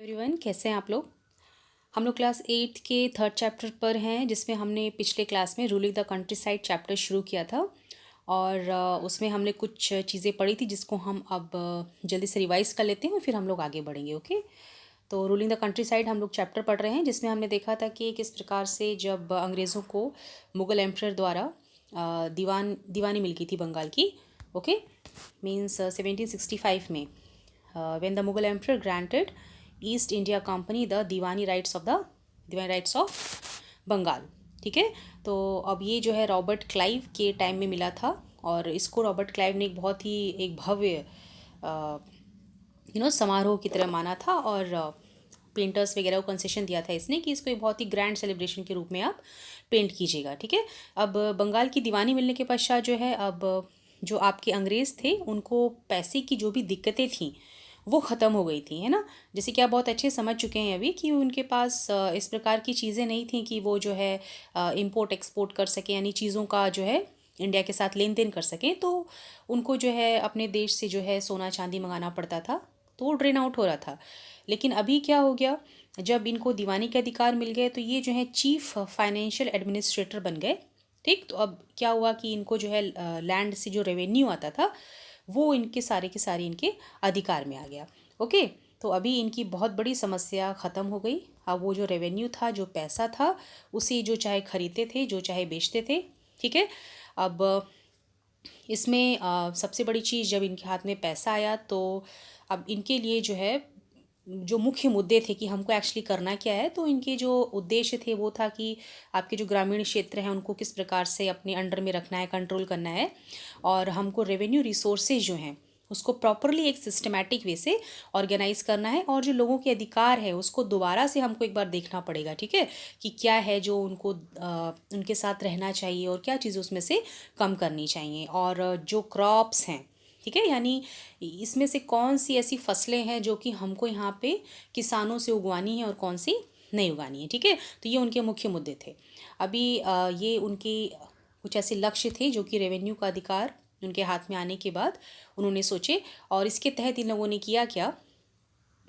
Everyone, कैसे हैं आप लोग। हम लोग क्लास 8 के थर्ड चैप्टर पर हैं, जिसमें हमने पिछले क्लास में ruling the country side chapter शुरू किया था। और उसमें हमने कुछ चीज़ें पढ़ी थी जिसको हम अब जल्दी से रिवाइज कर लेते हैं और फिर हम लोग आगे बढ़ेंगे। ओके, तो रूलिंग द कंट्री साइड हम लोग चैप्टर पढ़ रहे हैं, जिसमें हमने देखा था कि किस प्रकार से जब अंग्रेज़ों को मुग़ल एम्परर द्वारा दीवानी मिल गई थी बंगाल की। ओके, मीन्स 1765 में when the Mughal emperor granted East India Company the diwani rights of Bengal. ठीक है, तो अब ये जो है रॉबर्ट क्लाइव के टाइम में मिला था, और इसको रॉबर्ट क्लाइव ने एक बहुत ही एक भव्य समारोह की तरह माना था, और पेंटर्स वगैरह को कंसेशन दिया था इसने कि इसको एक बहुत ही ग्रैंड सेलिब्रेशन के रूप में आप पेंट कीजिएगा। ठीक है, अब बंगाल की दीवानी मिलने के पश्चात जो है, अब जो आपके अंग्रेज़ थे उनको पैसे की जो भी दिक्कतें थीं वो ख़त्म हो गई थी, है ना। जैसे कि आप बहुत अच्छे समझ चुके हैं अभी कि उनके पास इस प्रकार की चीज़ें नहीं थी कि वो जो है इंपोर्ट एक्सपोर्ट कर सकें, यानी चीज़ों का जो है इंडिया के साथ लेन देन कर सकें। तो उनको जो है अपने देश से जो है सोना चांदी मंगाना पड़ता था, तो वो ड्रेन आउट हो रहा था। लेकिन अभी क्या हो गया, जब इनको दीवानी के अधिकार मिल गए तो ये जो है चीफ फाइनेंशियल एडमिनिस्ट्रेटर बन गए। ठीक, तो अब क्या हुआ कि इनको जो है लैंड से जो रेवेन्यू आता था वो इनके सारे के सारे इनके अधिकार में आ गया। ओके, तो अभी इनकी बहुत बड़ी समस्या ख़त्म हो गई। अब वो जो रेवेन्यू था, जो पैसा था, उसे जो चाहे खरीदते थे, जो चाहे बेचते थे। ठीक है, अब इसमें सबसे बड़ी चीज़, जब इनके हाथ में पैसा आया तो अब इनके लिए जो है जो मुख्य मुद्दे थे कि हमको एक्चुअली करना क्या है, तो इनके जो उद्देश्य थे वो था कि आपके जो ग्रामीण क्षेत्र हैं उनको किस प्रकार से अपने अंडर में रखना है, कंट्रोल करना है, और हमको रेवेन्यू रिसोर्सेज जो हैं उसको प्रॉपरली एक सिस्टमैटिक वे से ऑर्गेनाइज करना है, और जो लोगों के अधिकार है उसको दोबारा से हमको एक बार देखना पड़ेगा। ठीक है, कि क्या है जो उनको उनके साथ रहना चाहिए और क्या चीज़ उसमें से कम करनी चाहिए, और जो क्रॉप्स हैं, ठीक है, यानी इसमें से कौन सी ऐसी फसलें हैं जो कि हमको यहाँ पे किसानों से उगवानी है और कौन सी नहीं उगानी है। ठीक है, तो ये उनके मुख्य मुद्दे थे। अभी ये उनके कुछ ऐसे लक्ष्य थे जो कि रेवेन्यू का अधिकार उनके हाथ में आने के बाद उन्होंने सोचे, और इसके तहत इन लोगों ने किया क्या,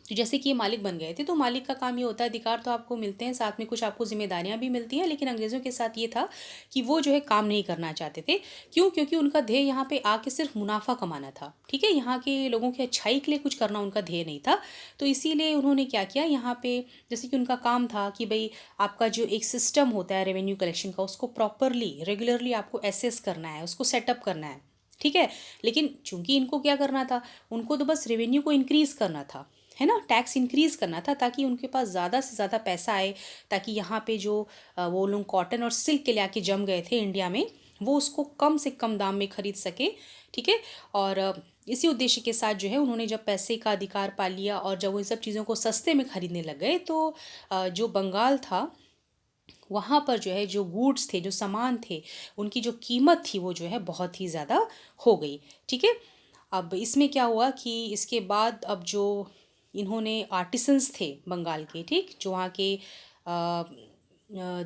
तो जैसे कि ये मालिक बन गए थे, तो मालिक का काम ये होता है, अधिकार तो आपको मिलते हैं, साथ में कुछ आपको जिम्मेदारियां भी मिलती हैं, लेकिन अंग्रेज़ों के साथ ये था कि वो जो है काम नहीं करना चाहते थे। क्यों? क्योंकि उनका ध्येय यहाँ पे आके सिर्फ मुनाफा कमाना था। ठीक है, यहाँ के लोगों की अच्छाई के लिए कुछ करना उनका ध्येय नहीं था। तो इसीलिए उन्होंने क्या किया, यहाँ पे जैसे कि उनका काम था कि भाई आपका जो एक सिस्टम होता है रेवेन्यू कलेक्शन का, उसको प्रॉपरली रेगुलरली आपको एसेस करना है, उसको सेटअप करना है। ठीक है, लेकिन चूंकि इनको क्या करना था, उनको तो बस रेवेन्यू को इंक्रीज करना था, है ना, टैक्स इंक्रीज़ करना था, ताकि उनके पास ज़्यादा से ज़्यादा पैसा आए, ताकि यहाँ पे जो वो लोग कॉटन और सिल्क के लिए आके जम गए थे इंडिया में, वो उसको कम से कम दाम में खरीद सके। ठीक है, और इसी उद्देश्य के साथ जो है उन्होंने जब पैसे का अधिकार पा लिया और जब वो इन सब चीज़ों को सस्ते में खरीदने लग गए, तो जो बंगाल था वहाँ पर जो है जो गुड्स थे, जो सामान थे, उनकी जो कीमत थी वो जो है बहुत ही ज़्यादा हो गई। ठीक है, अब इसमें क्या हुआ कि इसके बाद अब जो इन्होंने आर्टिसंस थे बंगाल के, ठीक, जो वहाँ के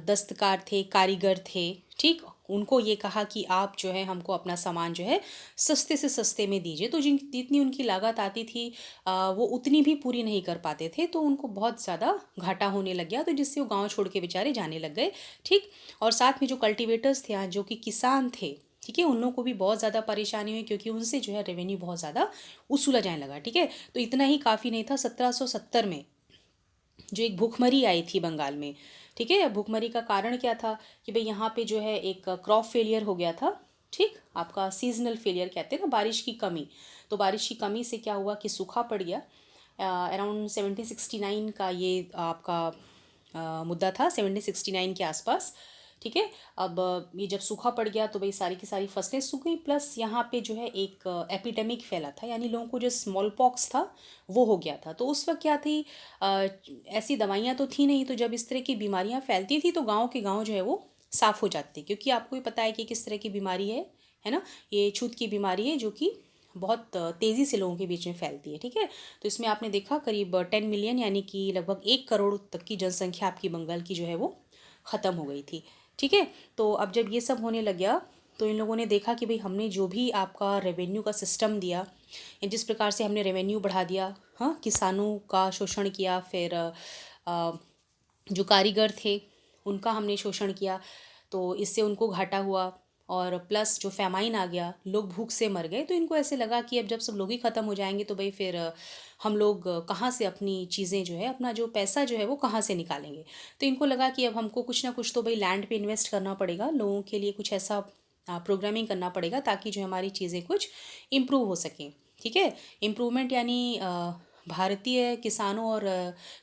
दस्तकार थे, कारीगर थे, ठीक, उनको ये कहा कि आप जो है हमको अपना सामान जो है सस्ते से सस्ते में दीजिए। तो जितनी उनकी लागत आती थी वो उतनी भी पूरी नहीं कर पाते थे, तो उनको बहुत ज़्यादा घाटा होने लग गया, तो जिससे वो गांव छोड़ के बेचारे जाने लग गए। ठीक, और साथ में जो कल्टीवेटर्स थे, जो कि किसान थे, ठीक है, उन लोगों को भी बहुत ज़्यादा परेशानी हुई, क्योंकि उनसे जो है रेवेन्यू बहुत ज़्यादा वसूला जाने लगा। ठीक है, तो इतना ही काफ़ी नहीं था, 1770 में जो एक भूखमरी आई थी बंगाल में। ठीक है, भूखमरी का कारण क्या था कि भाई यहाँ पे जो है एक क्रॉप फेलियर हो गया था। ठीक, आपका सीजनल फेलियर कहते हैं ना, बारिश की कमी। तो बारिश की कमी से क्या हुआ कि सूखा पड़ गया। अराउंड 1769 का ये आपका मुद्दा था, 1769 के आसपास। ठीक है, अब ये जब सूखा पड़ गया तो भाई सारी की सारी फसलें सूख गई, प्लस यहाँ पे जो है एक एपिडेमिक फैला था, यानी लोगों को जो स्मॉल पॉक्स था वो हो गया था। तो उस वक्त क्या थी, ऐसी दवाइयाँ तो थी नहीं, तो जब इस तरह की बीमारियाँ फैलती थी तो गाँव के गाँव जो है वो साफ़ हो जाते, क्योंकि आपको भी पता है कि किस तरह की बीमारी है ना, ये छूत की बीमारी है जो कि बहुत तेज़ी से लोगों के बीच में फैलती है। ठीक है, तो इसमें आपने देखा करीब 10 मिलियन, यानी कि लगभग 1 करोड़ तक की जनसंख्या आपकी बंगाल की जो है वो ख़त्म हो गई थी। ठीक है, तो अब जब ये सब होने लग गया तो इन लोगों ने देखा कि भाई हमने जो भी आपका रेवेन्यू का सिस्टम दिया, या जिस प्रकार से हमने रेवेन्यू बढ़ा दिया, हाँ, किसानों का शोषण किया, फिर जो कारीगर थे उनका हमने शोषण किया, तो इससे उनको घाटा हुआ। और प्लस जो फैमाइन आ गया, लोग भूख से मर गए, तो इनको ऐसे लगा कि अब जब सब लोग ही ख़त्म हो जाएंगे तो भाई फिर हम लोग कहाँ से अपनी चीज़ें जो है, अपना जो पैसा जो है वो कहाँ से निकालेंगे। तो इनको लगा कि अब हमको कुछ ना कुछ तो भाई लैंड पे इन्वेस्ट करना पड़ेगा, लोगों के लिए कुछ ऐसा प्रोग्रामिंग करना पड़ेगा ताकि जो हमारी चीज़ें कुछ इम्प्रूव हो सकें। ठीक है, इम्प्रूवमेंट यानी भारतीय किसानों और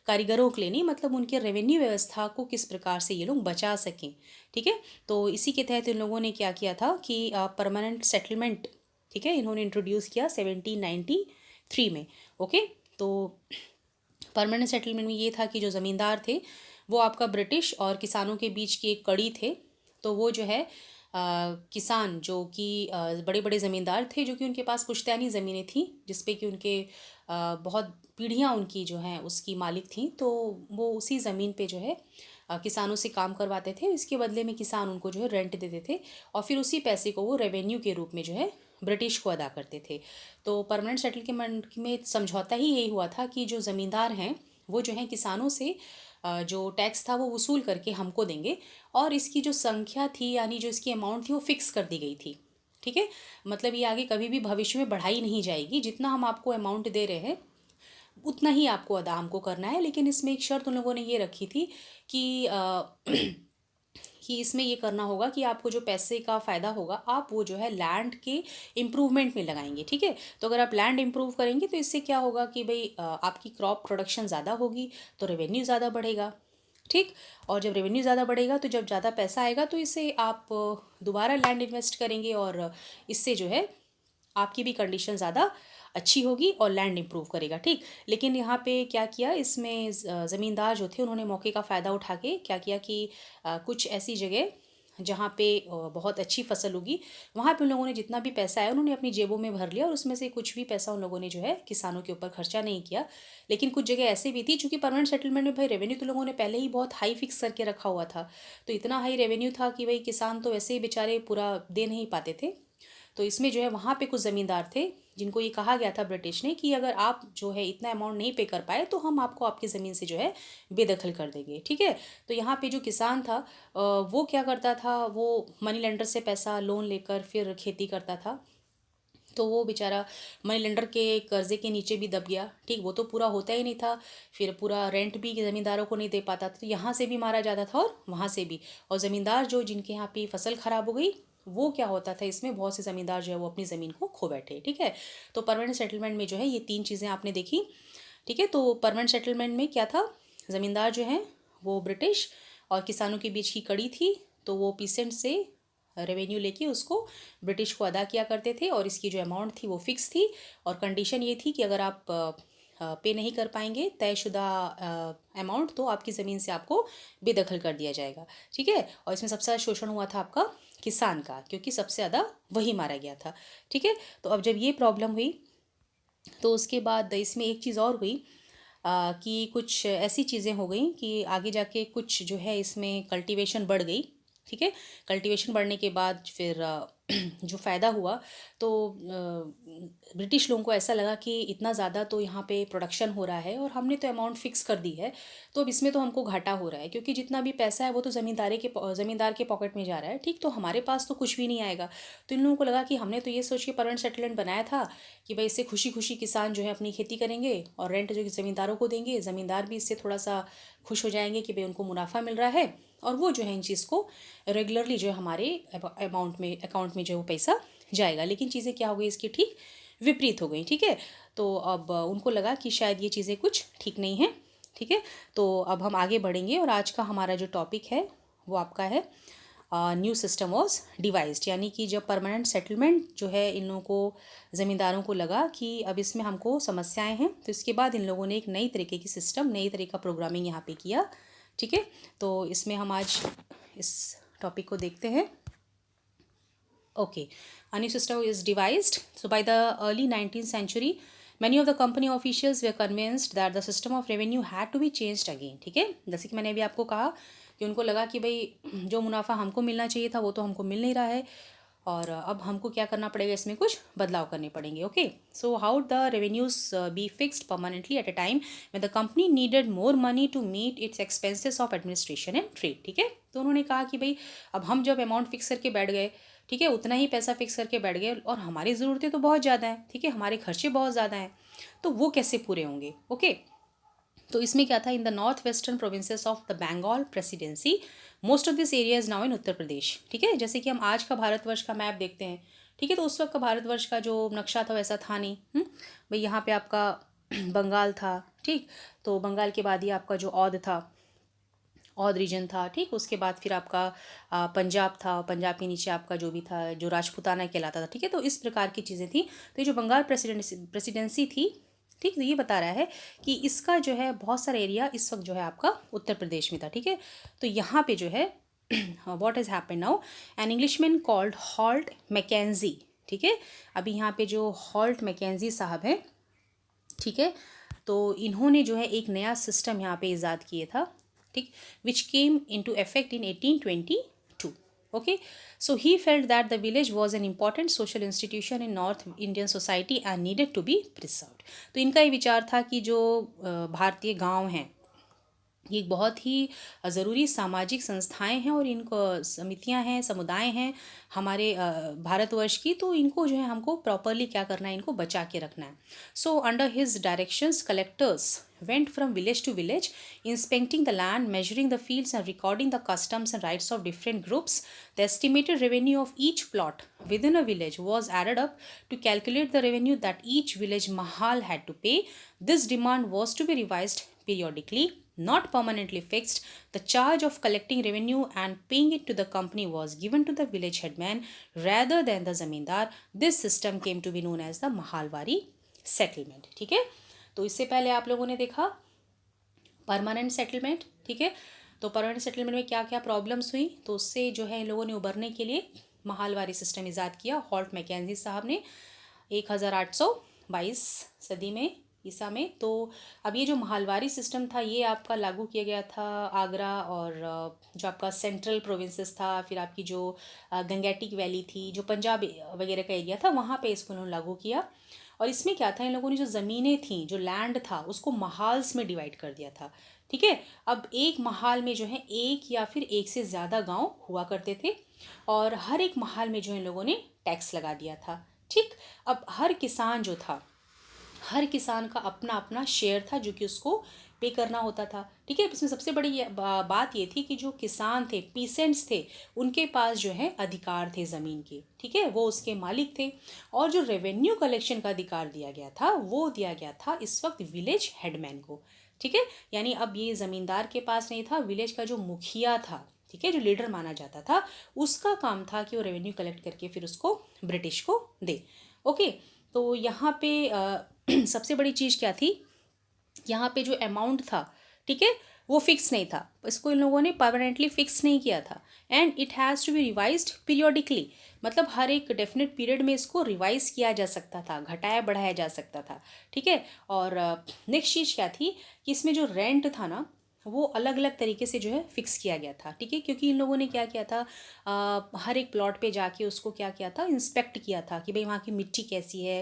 कारीगरों के लिए नहीं, मतलब उनके रेवेन्यू व्यवस्था को किस प्रकार से ये लोग बचा सकें। ठीक है, तो इसी के तहत इन लोगों ने क्या किया था कि परमानेंट सेटलमेंट, ठीक है, इन्होंने इंट्रोड्यूस किया 1793 में। ओके, तो परमानेंट सेटलमेंट में ये था कि जो ज़मींदार थे वो आपका ब्रिटिश और किसानों के बीच की एक कड़ी थे। तो वो जो है किसान जो कि बड़े बड़े ज़मींदार थे, जो कि उनके पास पुश्तैनी ज़मीनें थीं जिस पे कि उनके बहुत पीढ़ियाँ उनकी जो हैं उसकी मालिक थीं, तो वो उसी ज़मीन पे जो है किसानों से काम करवाते थे। इसके बदले में किसान उनको जो है रेंट देते थे और फिर उसी पैसे को वो रेवेन्यू के रूप में जो है ब्रिटिश को अदा करते थे। तो परमानेंट सेटलमेंट में समझौता ही यही हुआ था कि जो ज़मींदार हैं वो जो है किसानों से जो टैक्स था वो वसूल करके हमको देंगे, और इसकी जो संख्या थी यानी जो इसकी अमाउंट थी वो फिक्स कर दी गई थी। ठीक है, मतलब ये आगे कभी भी भविष्य में बढ़ाई नहीं जाएगी, जितना हम आपको अमाउंट दे रहे हैं उतना ही आपको अदा हमको करना है। लेकिन इसमें एक शर्त उन लोगों ने ये रखी थी कि कि इसमें ये करना होगा कि आपको जो पैसे का फ़ायदा होगा आप वो जो है लैंड के इम्प्रूवमेंट में लगाएंगे। ठीक है, तो अगर आप लैंड इम्प्रूव करेंगे तो इससे क्या होगा कि भाई आपकी क्रॉप प्रोडक्शन ज़्यादा होगी, तो रेवेन्यू ज़्यादा बढ़ेगा। ठीक, और जब रेवेन्यू ज़्यादा बढ़ेगा तो जब ज़्यादा पैसा आएगा तो इससे आप दोबारा लैंड इन्वेस्ट करेंगे, और इससे जो है आपकी भी कंडीशन ज़्यादा अच्छी होगी और लैंड इम्प्रूव करेगा। ठीक, लेकिन यहाँ पे क्या किया, इसमें ज़मींदार जो थे उन्होंने मौके का फ़ायदा उठा के क्या किया कि कुछ ऐसी जगह जहाँ पे बहुत अच्छी फसल होगी वहाँ पे उन लोगों ने जितना भी पैसा है उन्होंने अपनी जेबों में भर लिया, और उसमें से कुछ भी पैसा उन लोगों ने जो है किसानों के ऊपर खर्चा नहीं किया। लेकिन कुछ जगह ऐसी भी थी, चूँकि परमानेंट सेटलमेंट में भाई रेवेन्यू तो लोगों ने पहले ही बहुत हाई फिक्स करके रखा हुआ था, तो इतना हाई रेवेन्यू था कि भाई किसान तो वैसे ही बेचारे पूरा दे नहीं पाते थे। तो इसमें जो है वहाँ पे कुछ ज़मींदार थे जिनको ये कहा गया था ब्रिटिश ने कि अगर आप जो है इतना अमाउंट नहीं पे कर पाए तो हम आपको आपकी ज़मीन से जो है बेदखल कर देंगे। ठीक है, तो यहाँ पे जो किसान था वो क्या करता था, वो मनी लेंडर से पैसा लोन लेकर फिर खेती करता था। तो वो बेचारा मनी लेंडर के कर्जे के नीचे भी दब गया। ठीक, वो तो पूरा होता ही नहीं था, फिर पूरा रेंट भी ज़मींदारों को नहीं दे पाता था, तो यहाँ से भी मारा जाता था और वहाँ से भी। और ज़मींदार जो जिनके यहाँ पे फसल ख़राब हो गई, वो क्या होता था, इसमें बहुत से ज़मींदार जो है वो अपनी ज़मीन को खो बैठे। ठीक है, तो परमानेंट सेटलमेंट में जो है ये तीन चीज़ें आपने देखी। ठीक है, तो परमानेंट सेटलमेंट में क्या था, ज़मींदार जो हैं वो ब्रिटिश और किसानों के बीच की कड़ी थी, तो वो पीसेंट से रेवेन्यू लेके उसको ब्रिटिश को अदा किया करते थे, और इसकी जो अमाउंट थी वो फिक्स थी, और कंडीशन ये थी कि अगर आप पे नहीं कर पाएंगे तयशुदा अमाउंट तो आपकी ज़मीन से आपको बेदखल कर दिया जाएगा। ठीक है, और इसमें सबसे ज़्यादा शोषण हुआ था आपका किसान का, क्योंकि सबसे ज़्यादा वही मारा गया था। ठीक है, तो अब जब ये प्रॉब्लम हुई तो उसके बाद इसमें एक चीज़ और हुई कि कुछ ऐसी चीज़ें हो गई कि आगे जाके कुछ जो है इसमें कल्टीवेशन बढ़ गई। ठीक है, कल्टीवेशन बढ़ने के बाद फिर जो फ़ायदा हुआ, तो ब्रिटिश लोगों को ऐसा लगा कि इतना ज़्यादा तो यहाँ पे प्रोडक्शन हो रहा है और हमने तो अमाउंट फ़िक्स कर दी है, तो अब इसमें तो हमको घाटा हो रहा है, क्योंकि जितना भी पैसा है वो तो ज़मींदार के पॉकेट में जा रहा है। ठीक, तो हमारे पास तो कुछ भी नहीं आएगा। तो इन लोगों को लगा कि हमने तो ये सोच के परमानेंट सेटलमेंट बनाया था कि भाई इससे खुशी खुशी किसान जो है अपनी खेती करेंगे और रेंट जो कि ज़मींदारों को देंगे, ज़मींदार भी इससे थोड़ा सा खुश हो जाएंगे कि भाई उनको मुनाफा मिल रहा है, और वो जो है इन चीज़ को रेगुलरली जो है हमारे अकाउंट में जो है वो पैसा जाएगा। लेकिन चीज़ें क्या हो गई, इसकी ठीक विपरीत हो गई। ठीक है, तो अब उनको लगा कि शायद ये चीज़ें कुछ ठीक नहीं हैं। ठीक है, तो अब हम आगे बढ़ेंगे, और आज का हमारा जो टॉपिक है वो आपका है न्यू सिस्टम वॉज डिवाइज्ड, यानी कि जब परमानेंट सेटलमेंट जो है इन लोगों को, ज़मींदारों को लगा कि अब इसमें हमको समस्याएं हैं, तो इसके बाद इन लोगों ने एक नई तरीके की सिस्टम, नई तरीके का प्रोग्रामिंग यहाँ पे किया। ठीक है, तो इसमें हम आज इस टॉपिक को देखते हैं। Okay, a new system is devised. So by the early 19th century, many of the company officials were convinced that the system of revenue had to be changed again. ठीक है, जैसे कि मैंने अभी आपको कहा कि उनको लगा कि भाई जो मुनाफा हमको मिलना चाहिए था वो तो हमको मिल नहीं रहा है, और अब हमको क्या करना पड़ेगा, इसमें कुछ बदलाव करने पड़ेंगे। Okay, so how the revenues be fixed permanently at a time when the company needed more money to meet its expenses of administration and trade. ठीक है, तो उन्होंने कहा कि भाई अब हम जब अमाउंट फिक्स करके बैठ गए, ठीक है, उतना ही पैसा फिक्स करके बैठ गए और हमारी ज़रूरतें तो बहुत ज़्यादा हैं, ठीक है, हमारे खर्चे बहुत ज़्यादा हैं, तो वो कैसे पूरे होंगे। ओके, तो इसमें क्या था, in the north western provinces of the Bengal presidency most of this area is now in Uttar Pradesh. ठीक है, जैसे कि हम आज का भारतवर्ष का मैप देखते हैं, ठीक है, तो उस वक्त का भारतवर्ष का जो नक्शा था वैसा था नहीं। भाई यहाँ पे आपका बंगाल था, ठीक, तो बंगाल के बाद ही आपका जो औध था, औध रीजन था, ठीक, उसके बाद फिर आपका पंजाब था, पंजाब के नीचे आपका जो भी था जो राजपूताना कहलाता था। ठीक है, तो इस प्रकार की चीज़ें थी। तो ये जो बंगाल प्रेसिडेंसी थी, ठीक, तो ये बता रहा है कि इसका जो है बहुत सारा एरिया इस वक्त जो है आपका उत्तर प्रदेश में था। ठीक है, तो यहाँ पे जो है what is happen now, an Englishman called Holt Mackenzie. ठीक है, अभी यहाँ पे जो हॉल्ट मैकेंजी साहब हैं, ठीक है, तो इन्होंने जो है एक नया सिस्टम यहाँ पे ईजाद किया था, ठीक, which came into effect in 1822। Okay, so he felt that the village was an important social institution in north Indian society and needed to be preserved. तो इनका ये विचार था कि जो भारतीय गांव हैं ये एक बहुत ही ज़रूरी सामाजिक संस्थाएं हैं और इनको समितियां हैं, समुदाय हैं हमारे भारतवर्ष की, तो इनको जो है हमको प्रॉपरली क्या करना है, इनको बचा के रखना है। So under his directions collectors went from village to village, inspecting the land, measuring the fields, and recording the customs and rights of different groups. The estimated revenue of each plot within a village was added up to calculate the revenue that each village mahal had to pay. This demand was to be revised periodically, not permanently fixed. The charge of collecting revenue and paying it to the company was given to the village headman rather than the zamindar. This system came to be known as the Mahalwari settlement. ठीक है, तो इससे पहले आप लोगों ने देखा permanent settlement. ठीक है, तो परमानेंट सेटलमेंट में क्या क्या प्रॉब्लम्स हुई, तो उससे जो है इन लोगों ने उबरने के लिए महालवारी सिस्टम ईजाद किया हॉल्ट मैकेंजी साहब ने 1822 सदी में ईसा में। तो अब ये जो महालवारी सिस्टम था ये आपका लागू किया गया था आगरा और जो आपका सेंट्रल प्रोविंसेस था, फिर आपकी जो गंगेटिक वैली थी, जो पंजाब वगैरह का एरिया था, वहाँ पे इसको उन्होंने लागू किया। और इसमें क्या था, इन लोगों ने जो ज़मीनें थी, जो लैंड था, उसको महाल्स में डिवाइड कर दिया था। ठीक है, अब एक महाल में जो है एक या फिर एक से ज़्यादा गांव हुआ करते थे और हर एक महाल में जो इन लोगों ने टैक्स लगा दिया था। ठीक, अब हर किसान जो था, हर किसान का अपना अपना शेयर था जो कि उसको पे करना होता था। ठीक है, इसमें सबसे बड़ी बात ये थी कि जो किसान थे, पीसेंट्स थे, उनके पास जो है अधिकार थे ज़मीन के। ठीक है, वो उसके मालिक थे। और जो रेवेन्यू कलेक्शन का अधिकार दिया गया था वो दिया गया था इस वक्त विलेज हेडमैन को। ठीक है, यानी अब ये ज़मींदार के पास नहीं था, विलेज का जो मुखिया था, ठीक है, जो लीडर माना जाता था, उसका काम था कि वो रेवेन्यू कलेक्ट करके फिर उसको ब्रिटिश को दे। ओके, तो यहाँ पे सबसे बड़ी चीज़ क्या थी, यहाँ पे जो अमाउंट था, ठीक है, वो फिक्स नहीं था, इसको इन लोगों ने परमानेंटली फिक्स नहीं किया था। And it has to be revised periodically, मतलब हर एक डेफिनेट पीरियड में इसको रिवाइज किया जा सकता था, घटाया बढ़ाया जा सकता था। ठीक है, और नेक्स्ट चीज़ क्या थी कि इसमें जो रेंट था ना वो अलग अलग तरीके से जो है फिक्स किया गया था। ठीक है, क्योंकि इन लोगों ने क्या किया था, हर एक प्लॉट पे जाके उसको क्या किया था, इंस्पेक्ट किया था कि भाई वहाँ की मिट्टी कैसी है,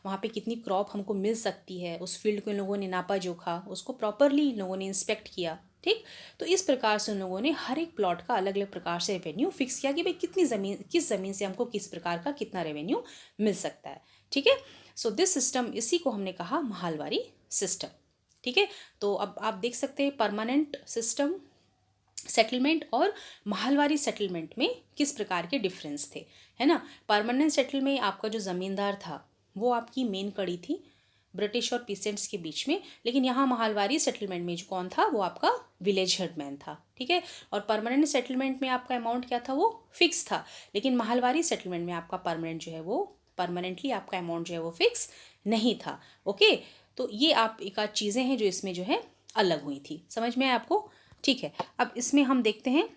वहाँ पे कितनी क्रॉप हमको मिल सकती है। उस फील्ड को इन लोगों ने नापा जोखा, उसको प्रॉपरली इन लोगों ने इंस्पेक्ट किया। ठीक, तो इस प्रकार से उन लोगों ने हर एक प्लॉट का अलग अलग प्रकार से रेवेन्यू फिक्स किया कि भाई कितनी ज़मीन, किस ज़मीन से हमको किस प्रकार का कितना रेवेन्यू मिल सकता है। ठीक है, सो दिस सिस्टम, इसी को हमने कहा महालवारी सिस्टम। ठीक है, तो अब आप देख सकते हैं परमानेंट सिस्टम सेटलमेंट और महालवारी सेटलमेंट में किस प्रकार के डिफरेंस थे, है ना। परमानेंट सेटलमेंट में आपका जो ज़मींदार था वो आपकी मेन कड़ी थी ब्रिटिश और पीसेंट्स के बीच में, लेकिन यहाँ महालवारी सेटलमेंट में जो कौन था, वो आपका विलेज हेडमैन था। ठीक है, और परमानेंट सेटलमेंट में आपका अमाउंट क्या था, वो फिक्स था, लेकिन महालवारी सेटलमेंट में आपका परमानेंट जो है वो परमानेंटली आपका अमाउंट जो है वो फिक्स नहीं था। ओके, तो ये आप एक आध चीज़ें हैं जो इसमें जो है अलग हुई थी, समझ में आया आपको। ठीक है, अब इसमें हम देखते हैं,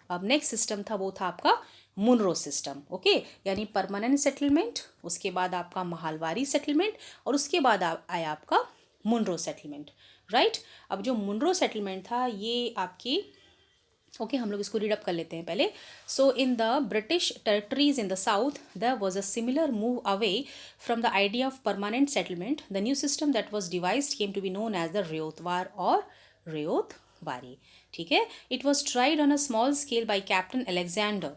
अब नेक्स्ट सिस्टम था वो था आपका मुनरो सिस्टम। ओके, यानी परमानेंट सेटलमेंट, उसके बाद आपका महालवारी सेटलमेंट और उसके बाद आया आपका मुनरो सेटलमेंट। राइट, अब जो मुनरो सेटलमेंट था ये आपकी ओके हम लोग इसको रीड अप कर लेते हैं पहले. So in the British territories in the south there was a similar move away from the idea of permanent settlement. The new system that was devised came to be known as the ryotwar और रेयोतवारी. ठीक है. It was tried on a small scale by captain Alexander.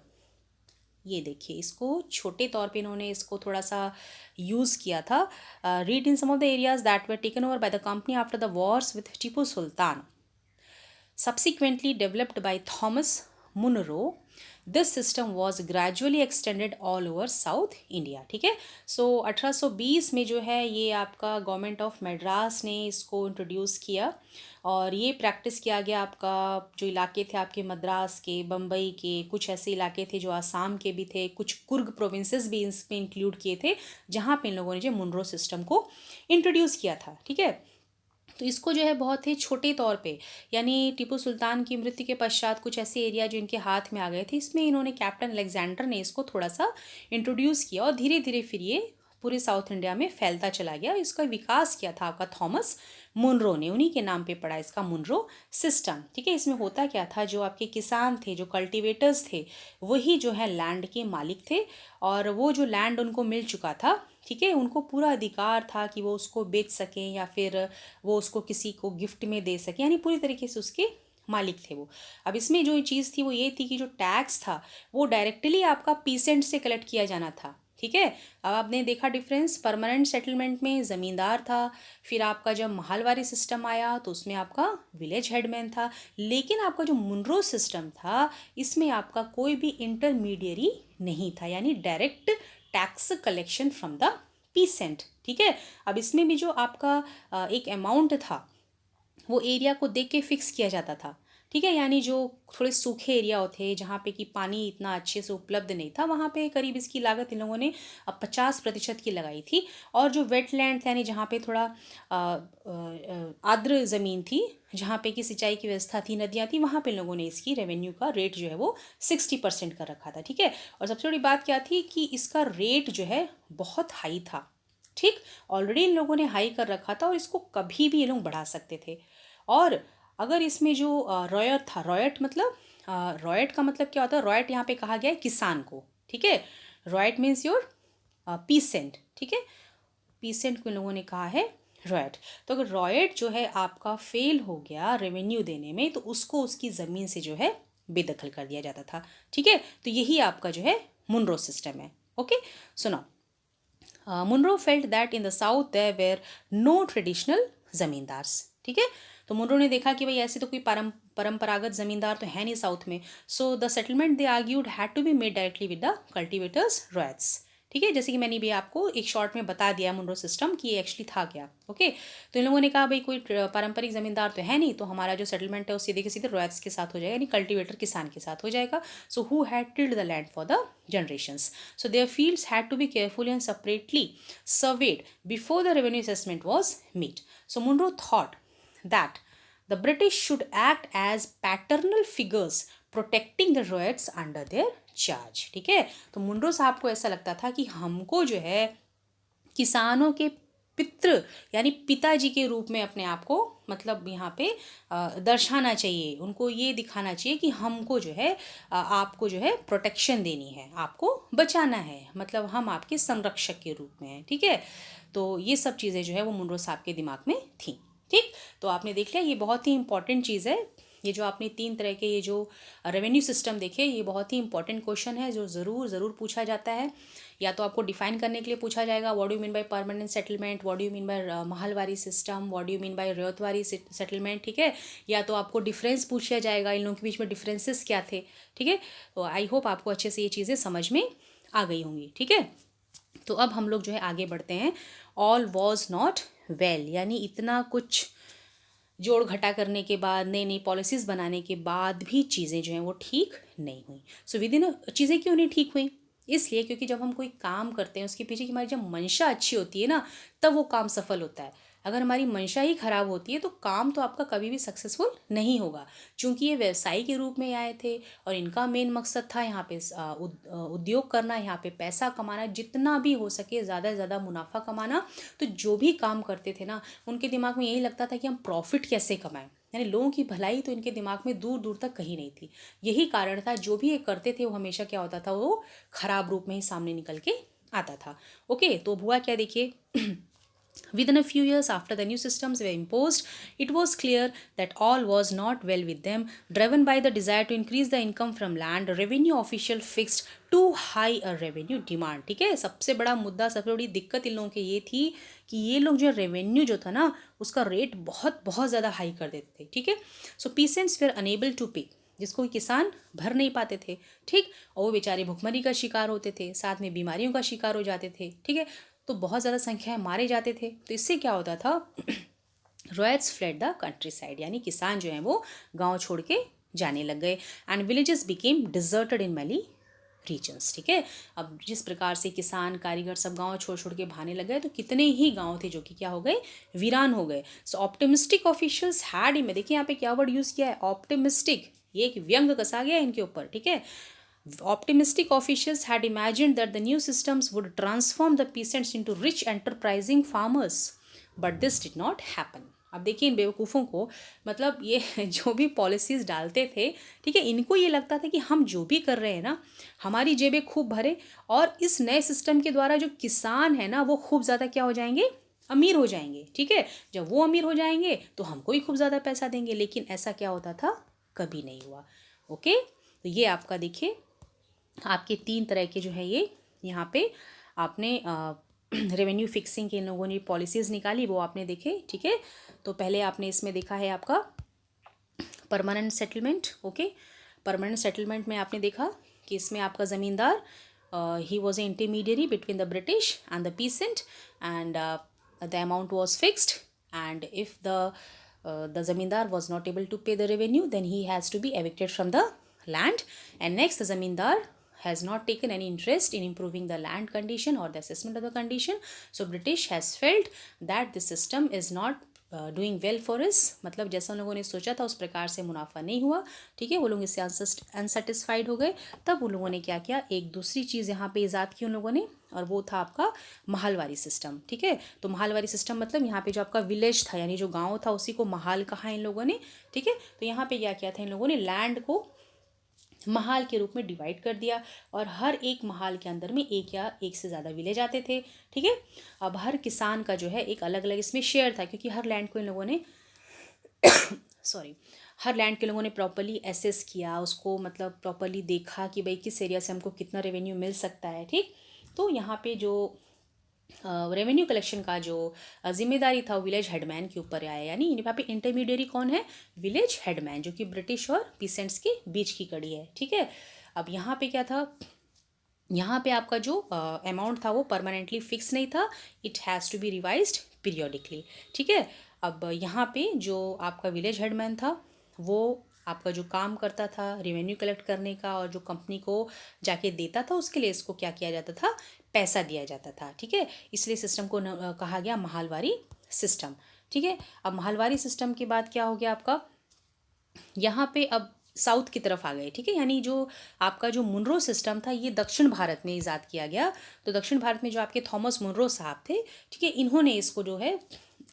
ये देखिए इसको छोटे तौर पे इन्होंने इसको थोड़ा सा यूज़ किया था. Read in some of the areas that were taken over by the company after the wars with Tipu Sultan. Subsequently developed by Thomas Munro, this system was gradually extended all over South India. ठीक है. सो 1820 में जो है ये आपका government of Madras ने इसको introduce किया और ये प्रैक्टिस किया गया. आपका जो इलाके थे आपके मद्रास के, बम्बई के, कुछ ऐसे इलाके थे जो आसाम के भी थे, कुछ कुर्ग प्रोविंसेस भी इसमें इंक्लूड किए थे जहाँ पे इन लोगों ने जो मुनरो सिस्टम को इंट्रोड्यूस किया था. ठीक है. तो इसको जो है बहुत ही छोटे तौर पे, यानी टीपू सुल्तान की मृत्यु के पश्चात कुछ ऐसे एरिया जो इनके हाथ में आ गए थे, इसमें इन्होंने कैप्टन अलेक्जेंडर ने इसको थोड़ा सा इंट्रोड्यूस किया और धीरे धीरे फिर ये पूरे साउथ इंडिया में फैलता चला गया. इसका विकास किया था आपका थॉमस मुनरो ने, उन्हीं के नाम पे पड़ा इसका मुनरो सिस्टम. ठीक है. इसमें होता क्या था, जो आपके किसान थे, जो कल्टीवेटर्स थे, वही जो है लैंड के मालिक थे और वो जो लैंड उनको मिल चुका था, ठीक है, उनको पूरा अधिकार था कि वो उसको बेच सकें या फिर वो उसको किसी को गिफ्ट में दे सकें, यानी पूरी तरीके से उसके मालिक थे वो. अब इसमें जो चीज़ थी वो ये थी कि जो टैक्स था वो डायरेक्टली आपका पीसेंट से कलेक्ट किया जाना था. ठीक है. अब आपने देखा डिफरेंस, परमानेंट सेटलमेंट में ज़मींदार था, फिर आपका जब महलवारी सिस्टम आया तो उसमें आपका विलेज हेडमैन था, लेकिन आपका जो मुनरो सिस्टम था इसमें आपका कोई भी इंटरमीडियरी नहीं था, यानी direct tax collection from the pheasant. ठीक है. अब इसमें भी जो आपका एक अमाउंट था वो एरिया को देख के फिक्स किया जाता था. ठीक है. यानी जो थोड़े सूखे एरिया होते जहाँ पे कि पानी इतना अच्छे से उपलब्ध नहीं था, वहाँ पे करीब इसकी लागत इन लोगों ने 50% की लगाई थी. और जो वेटलैंड थे, यानी जहाँ पे थोड़ा आर्द्र ज़मीन थी, जहाँ पे कि सिंचाई की व्यवस्था थी, नदियाँ थी, वहाँ पे लोगों ने इसकी रेवेन्यू का रेट जो है वो 60% कर रखा था. ठीक है. और सबसे बड़ी बात क्या थी कि इसका रेट जो है बहुत हाई था. ठीक. ऑलरेडी इन लोगों ने हाई कर रखा था और इसको कभी भी ये लोग बढ़ा सकते थे. और अगर इसमें जो रॉयट था, रॉयट मतलब रॉयट का मतलब क्या होता है, रॉयट यहाँ पे कहा गया है किसान को. ठीक है. Riot means your pheasant. ठीक है. पीसेंट को इन लोगों ने कहा है रॉयट. तो अगर रॉयट जो है आपका फेल हो गया रेवेन्यू देने में, तो उसको उसकी ज़मीन से जो है बेदखल कर दिया जाता था. ठीक है. तो यही आपका जो है मुनरो सिस्टम है. ओके. सुनो. Munro felt that in the south there were no traditional zamindars. ठीक है. तो मुनरो ने देखा कि भाई ऐसे तो कोई परंपरागत जमींदार तो है नहीं साउथ में. So the settlement they argued had to be made directly with the cultivators ryots. ठीक है. जैसे कि मैंने भी आपको एक शॉर्ट में बता दिया मुनरो सिस्टम कि ये एक्चुअली था क्या. ओके. तो इन लोगों ने कहा भाई कोई पारंपरिक जमींदार तो है नहीं, तो हमारा जो सेटलमेंट है वो सीधे के सीधे रॉयट्स के साथ हो जाएगा, यानी कल्टिवेटर किसान के साथ हो जाएगा. So who had tilde the land for the generations. So their fields had to be carefully and separately surveyed before the revenue assessment was made. So Munro thought that the British should act as paternal figures protecting the riots under their charge. ठीक है. तो Munro साहब को ऐसा लगता था कि हमको जो है किसानों के पितृ यानी पिताजी के रूप में अपने आप को मतलब यहाँ पे दर्शाना चाहिए. उनको ये दिखाना चाहिए कि हमको जो है आपको जो है प्रोटेक्शन देनी है, आपको बचाना है, मतलब हम आपके संरक्षक के रूप में हैं. ठीक है. तो ये सब चीज़ें जो है वो मुनरो साहब के दिमाग में थी. ठीक. तो आपने देख लिया, ये बहुत ही इंपॉर्टेंट चीज़ है. ये जो आपने 3 तरह के ये जो रेवेन्यू सिस्टम देखे, ये बहुत ही इंपॉर्टेंट क्वेश्चन है जो ज़रूर पूछा जाता है. या तो आपको डिफाइन करने के लिए पूछा जाएगा what do you mean by permanent settlement, what do you mean by Mahalwari system, what do you mean by Ryotwari settlement. ठीक है. या तो आपको डिफरेंस पूछा जाएगा, इन लोगों के बीच में डिफरेंसेस क्या थे. ठीक है. तो आई होप आपको अच्छे से ये चीज़ें समझ में आ गई होंगी. ठीक है. तो अब हम लोग जो है आगे बढ़ते हैं. ऑल वॉज नॉट वेल, यानी इतना कुछ जोड़ घटा करने के बाद, नई नई पॉलिसीज़ बनाने के बाद भी चीज़ें जो हैं वो ठीक नहीं हुई. सो विद इन चीज़ें क्यों नहीं ठीक हुई? इसलिए क्योंकि जब हम कोई काम करते हैं उसके पीछे की हमारी जब मंशा अच्छी होती है ना, तब वो काम सफल होता है. अगर हमारी मंशा ही खराब होती है तो काम तो आपका कभी भी सक्सेसफुल नहीं होगा. चूँकि ये व्यवसाय के रूप में आए थे और इनका मेन मकसद था यहाँ पे उद्योग करना, यहाँ पे पैसा कमाना, जितना भी हो सके ज़्यादा से ज़्यादा मुनाफा कमाना. तो जो भी काम करते थे ना, उनके दिमाग में यही लगता था कि हम प्रॉफिट कैसे कमाएं. यानी लोगों की भलाई तो इनके दिमाग में दूर दूर तक कहीं नहीं थी। यही कारण था जो भी ये करते थे वो हमेशा क्या होता था, वो खराब रूप में ही सामने निकल के आता था। ओके, तो हुआ क्या देखिए, within a few years after the new systems were imposed, it was clear that all was not well with them. Driven by the desire to increase the income from land, revenue official fixed too high a revenue demand. ठीक है, सबसे बड़ा मुद्दा, सबसे बड़ी दिक्कत इन लोगों के ये थी कि ये लोग जो रेवेन्यू जो था ना, उसका रेट बहुत बहुत ज़्यादा हाई कर देते थे। ठीक है, सो पीसेंट्स वेर अनेबल टू पे, जिसको किसान भर नहीं पाते थे। ठीक, और वो बेचारे भुखमरी का शिकार होते थे, साथ में बीमारियों का शिकार हो जाते थे। ठीक है, तो बहुत ज़्यादा संख्या में मारे जाते थे। तो इससे क्या होता था, riots fled the country side, यानी किसान जो हैं वो गांव छोड़ के जाने लग गए। And villages became deserted in many reasons. ठीक है, अब जिस प्रकार से किसान कारीगर सब गांव छोड़ छोड़ के भागने लग गए, तो कितने ही गांव थे जो कि क्या हो गए, वीरान हो गए। सो ऑप्टिमिस्टिक ऑफिशियल्स हैड, में देखिए यहाँ पे क्या वर्ड यूज़ किया है, ऑप्टिमिस्टिक, ये एक व्यंग कसा गया है इनके ऊपर। ठीक है, optimistic officials had imagined that the new systems would transform the peasants into rich enterprising farmers, but this did not happen. अब देखिए इन बेवकूफ़ों को, मतलब ये जो भी पॉलिसीज़ डालते थे, ठीक है, इनको ये लगता था कि हम जो भी कर रहे हैं ना, हमारी जेबें खूब भरे, और इस नए सिस्टम के द्वारा जो किसान है ना वो खूब ज़्यादा क्या हो जाएंगे, अमीर हो जाएंगे। ठीक है, जब वो अमीर हो जाएंगे तो हमको ही खूब ज़्यादा पैसा देंगे। लेकिन ऐसा क्या होता था, कभी नहीं हुआ। ओके, तो ये आपका देखिए आपके 3 तरह के जो है ये यहाँ पे आपने रेवेन्यू फिक्सिंग के इन लोगों ने पॉलिसीज़ निकाली, वो आपने देखे। ठीक है, तो पहले आपने इसमें देखा है आपका permanent settlement. Okay, permanent settlement में आपने देखा कि इसमें आपका ज़मींदार, he was a intermediary between the British and the pheasant, and the amount was fixed, and if the zamindar was not able to pay the revenue, then he has to be evicted from the land. And next, the zamindar has not taken any interest in improving the land condition or the assessment of the condition. So British has felt that the system is not doing well for इस, मतलब जैसा उन लोगों ने सोचा था उस प्रकार से मुनाफा नहीं हुआ। ठीक है, वो लोग इससे अनसेटिस्फाइड हो गए। तब उन लोगों ने क्या किया, एक दूसरी चीज़ यहाँ पे ईजाद की उन लोगों ने, और वो था आपका महालवारी सिस्टम। ठीक है, तो महालवारी सिस्टम मतलब यहाँ पे जो आपका विलेज था, यानी जो गांव था, उसी को महाल कहा इन लोगों ने। ठीक है, तो यहाँ पे क्या किया था इन लोगों ने, लैंड को महाल के रूप में डिवाइड कर दिया, और हर एक महाल के अंदर में एक या एक से ज़्यादा विलेज आते थे। ठीक है, अब हर किसान का जो है एक अलग अलग इसमें शेयर था, क्योंकि हर लैंड को इन लोगों ने सॉरी हर लैंड के लोगों ने प्रॉपरली एसेस किया, उसको मतलब प्रॉपरली देखा कि भाई किस एरिया से हमको कितना रेवेन्यू मिल सकता है। ठीक, तो यहाँ पे जो रेवेन्यू कलेक्शन का जो जिम्मेदारी था वो विलेज हेडमैन के ऊपर आया, यानी यहाँ पे इंटरमीडियरी कौन है, विलेज हेडमैन, जो कि ब्रिटिश और पीसेंट्स के बीच की कड़ी है। ठीक है, अब यहाँ पे क्या था, यहाँ पे आपका जो अमाउंट था वो परमानेंटली फिक्स नहीं था, it has to be revised periodically. ठीक है, अब यहाँ पे जो आपका विलेज हेडमैन था वो आपका जो काम करता था रेवेन्यू कलेक्ट करने का, और जो कंपनी को जाके देता था उसके लिए इसको क्या किया जाता था, पैसा दिया जाता था। ठीक है, इसलिए सिस्टम को कहा गया महालवारी सिस्टम। ठीक है, अब महालवारी सिस्टम के बाद क्या हो गया आपका, यहाँ पे अब साउथ की तरफ आ गए। ठीक है, यानी जो आपका जो मुनरो सिस्टम था ये दक्षिण भारत में ईजाद किया गया। तो दक्षिण भारत में जो आपके थॉमस मुनरो साहब थे, ठीक है, इन्होंने इसको जो है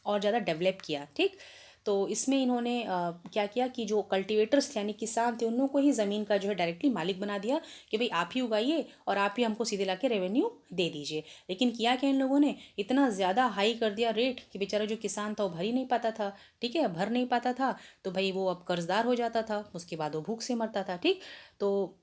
और ज़्यादा डेवलप किया। ठीक, तो इसमें इन्होंने क्या किया कि जो कल्टीवेटर्स थे यानी किसान थे, उन लोगों को ही ज़मीन का जो है डायरेक्टली मालिक बना दिया कि भाई आप ही उगाइए और आप ही हमको सीधे ला के रेवेन्यू दे दीजिए। लेकिन किया क्या इन लोगों ने, इतना ज़्यादा हाई कर दिया रेट कि बेचारा जो किसान था वो भर ही नहीं पाता था। ठीक है, भर नहीं पाता था तो भाई वो अब कर्जदार हो जाता था, उसके बाद वो भूख से मरता था। ठीक, तो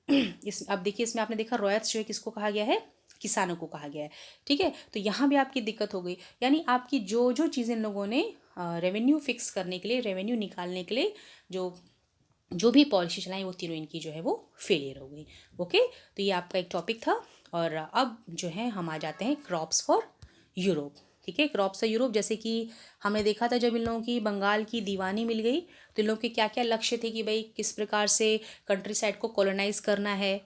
अब देखिए इसमें आपने देखा रॉयत्स जो है किसको कहा गया है, किसानों को कहा गया है। ठीक है, तो यहाँ भी आपकी दिक्कत हो गई, यानी आपकी जो जो चीज़ें इन लोगों ने रेवेन्यू फिक्स करने के लिए, रेवेन्यू निकालने के लिए जो भी पॉलिसी चलाई, वो तीनों इनकी जो है वो फेलियर हो गई। ओके, तो ये आपका एक टॉपिक था। और अब जो है हम आ जाते हैं क्रॉप्स फॉर यूरोप। ठीक है, क्रॉप्स फॉर यूरोप, जैसे कि हमने देखा था जब इन लोगों की बंगाल की दीवानी मिल गई तो इन लोगों के क्या क्या लक्ष्य थे कि भाई किस प्रकार से कंट्री साइड को कॉलोनाइज करना है,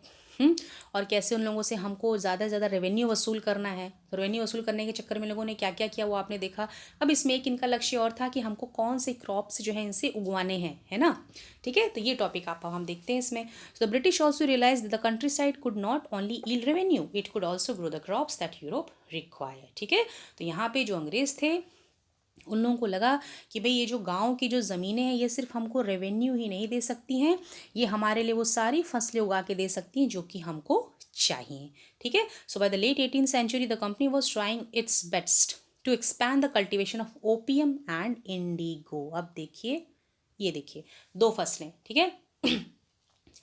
और कैसे उन लोगों से हमको ज़्यादा से ज़्यादा रेवेन्यू वसूल करना है। तो रेवेन्यू वसूल करने के चक्कर में लोगों ने क्या क्या किया वो आपने देखा। अब इसमें एक इनका लक्ष्य और था कि हमको कौन से क्रॉप्स जो है इनसे उगवाने हैं, है ना। ठीक है, तो ये टॉपिक आप हम देखते हैं इसमें। The British also realise the countryside could not only yield revenue, it could also grow the crops that Europe require. ठीक है, तो यहाँ पे जो अंग्रेज थे उन लोगों को लगा कि भाई ये जो गांव की जो ज़मीनें हैं ये सिर्फ हमको रेवेन्यू ही नहीं दे सकती हैं, ये हमारे लिए वो सारी फसलें उगा के दे सकती हैं जो कि हमको चाहिए। ठीक है। So by the late 18th century the company was trying its best to expand the cultivation of opium and indigo. अब देखिए, ये देखिए दो फसलें, ठीक है।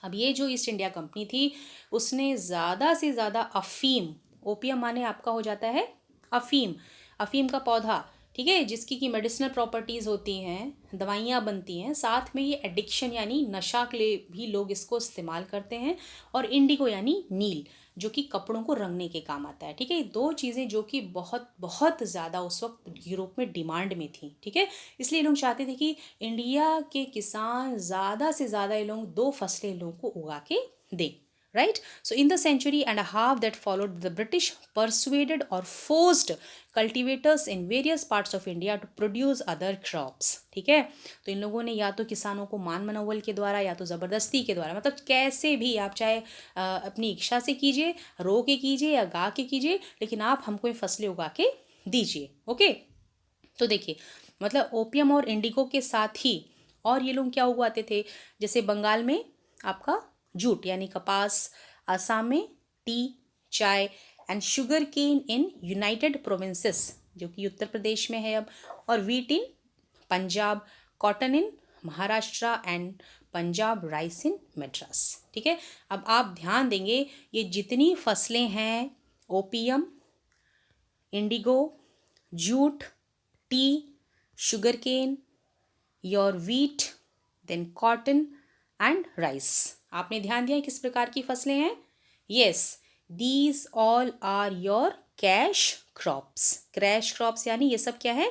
अब ये जो ईस्ट इंडिया कंपनी थी उसने ज़्यादा से ज़्यादा अफीम, ओपियम माने आपका हो जाता है अफीम, अफीम का पौधा, ठीक है, जिसकी की मेडिसिनल प्रॉपर्टीज़ होती हैं, दवाइयाँ बनती हैं, साथ में ये एडिक्शन यानी नशा के लिए भी लोग इसको इस्तेमाल करते हैं, और इंडिगो यानी नील जो कि कपड़ों को रंगने के काम आता है। ठीक है, ये दो चीज़ें जो कि बहुत बहुत ज़्यादा उस वक्त यूरोप में डिमांड में थी। ठीक है, इसलिए लोग चाहते थे कि इंडिया के किसान ज़्यादा से ज़्यादा ये लोग दो फसलें लोगों को उगा के दें। Right? So in the century and a half that followed, the British persuaded or forced cultivators in various parts of India to produce other crops. ठीक है, तो इन लोगों ने या तो किसानों को मान मनोवल के द्वारा या तो ज़बरदस्ती के द्वारा, मतलब कैसे भी आप चाहे अपनी इच्छा से कीजिए, रो के कीजिए या गा के कीजिए, लेकिन आप हमको ये फसलें उगा के दीजिए। ओके, तो देखिए मतलब ओपियम और इंडिगो के साथ ही और ये लोग क्या उगाते थे, जैसे बंगाल में आपका जूट यानी कपास, असम में tea, chai and sugar cane in United Provinces जो कि उत्तर प्रदेश में है अब, और wheat in Punjab, cotton in Maharashtra and Punjab, rice in Madras. ठीक है, अब आप ध्यान देंगे ये जितनी फसलें हैं, opium, indigo, jute, tea, sugarcane, your wheat, then cotton and rice, आपने ध्यान दिया किस प्रकार की फसलें हैं। Yes, these all are your cash crops. Cash crops यानी ये सब क्या है,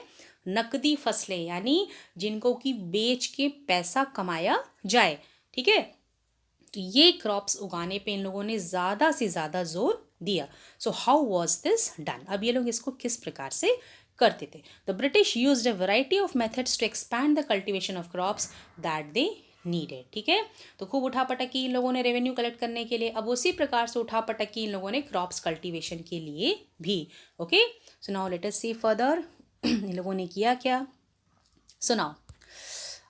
नकदी फसलें, यानी जिनको कि बेच के पैसा कमाया जाए। ठीक है, तो ये क्रॉप्स उगाने पे इन लोगों ने ज़्यादा से ज़्यादा जोर दिया। So how was this done, अब ये लोग इसको किस प्रकार से करते थे। The British used a variety of methods to expand the cultivation of crops that they needed. ठीक है, तो खूब उठापटक की इन लोगों ने रेवेन्यू कलेक्ट करने के लिए, अब उसी प्रकार से उठापटक की इन लोगों ने क्रॉप्स कल्टिवेशन के लिए भी। Okay, so now let us see further इन लोगों ने किया क्या। सो नाउ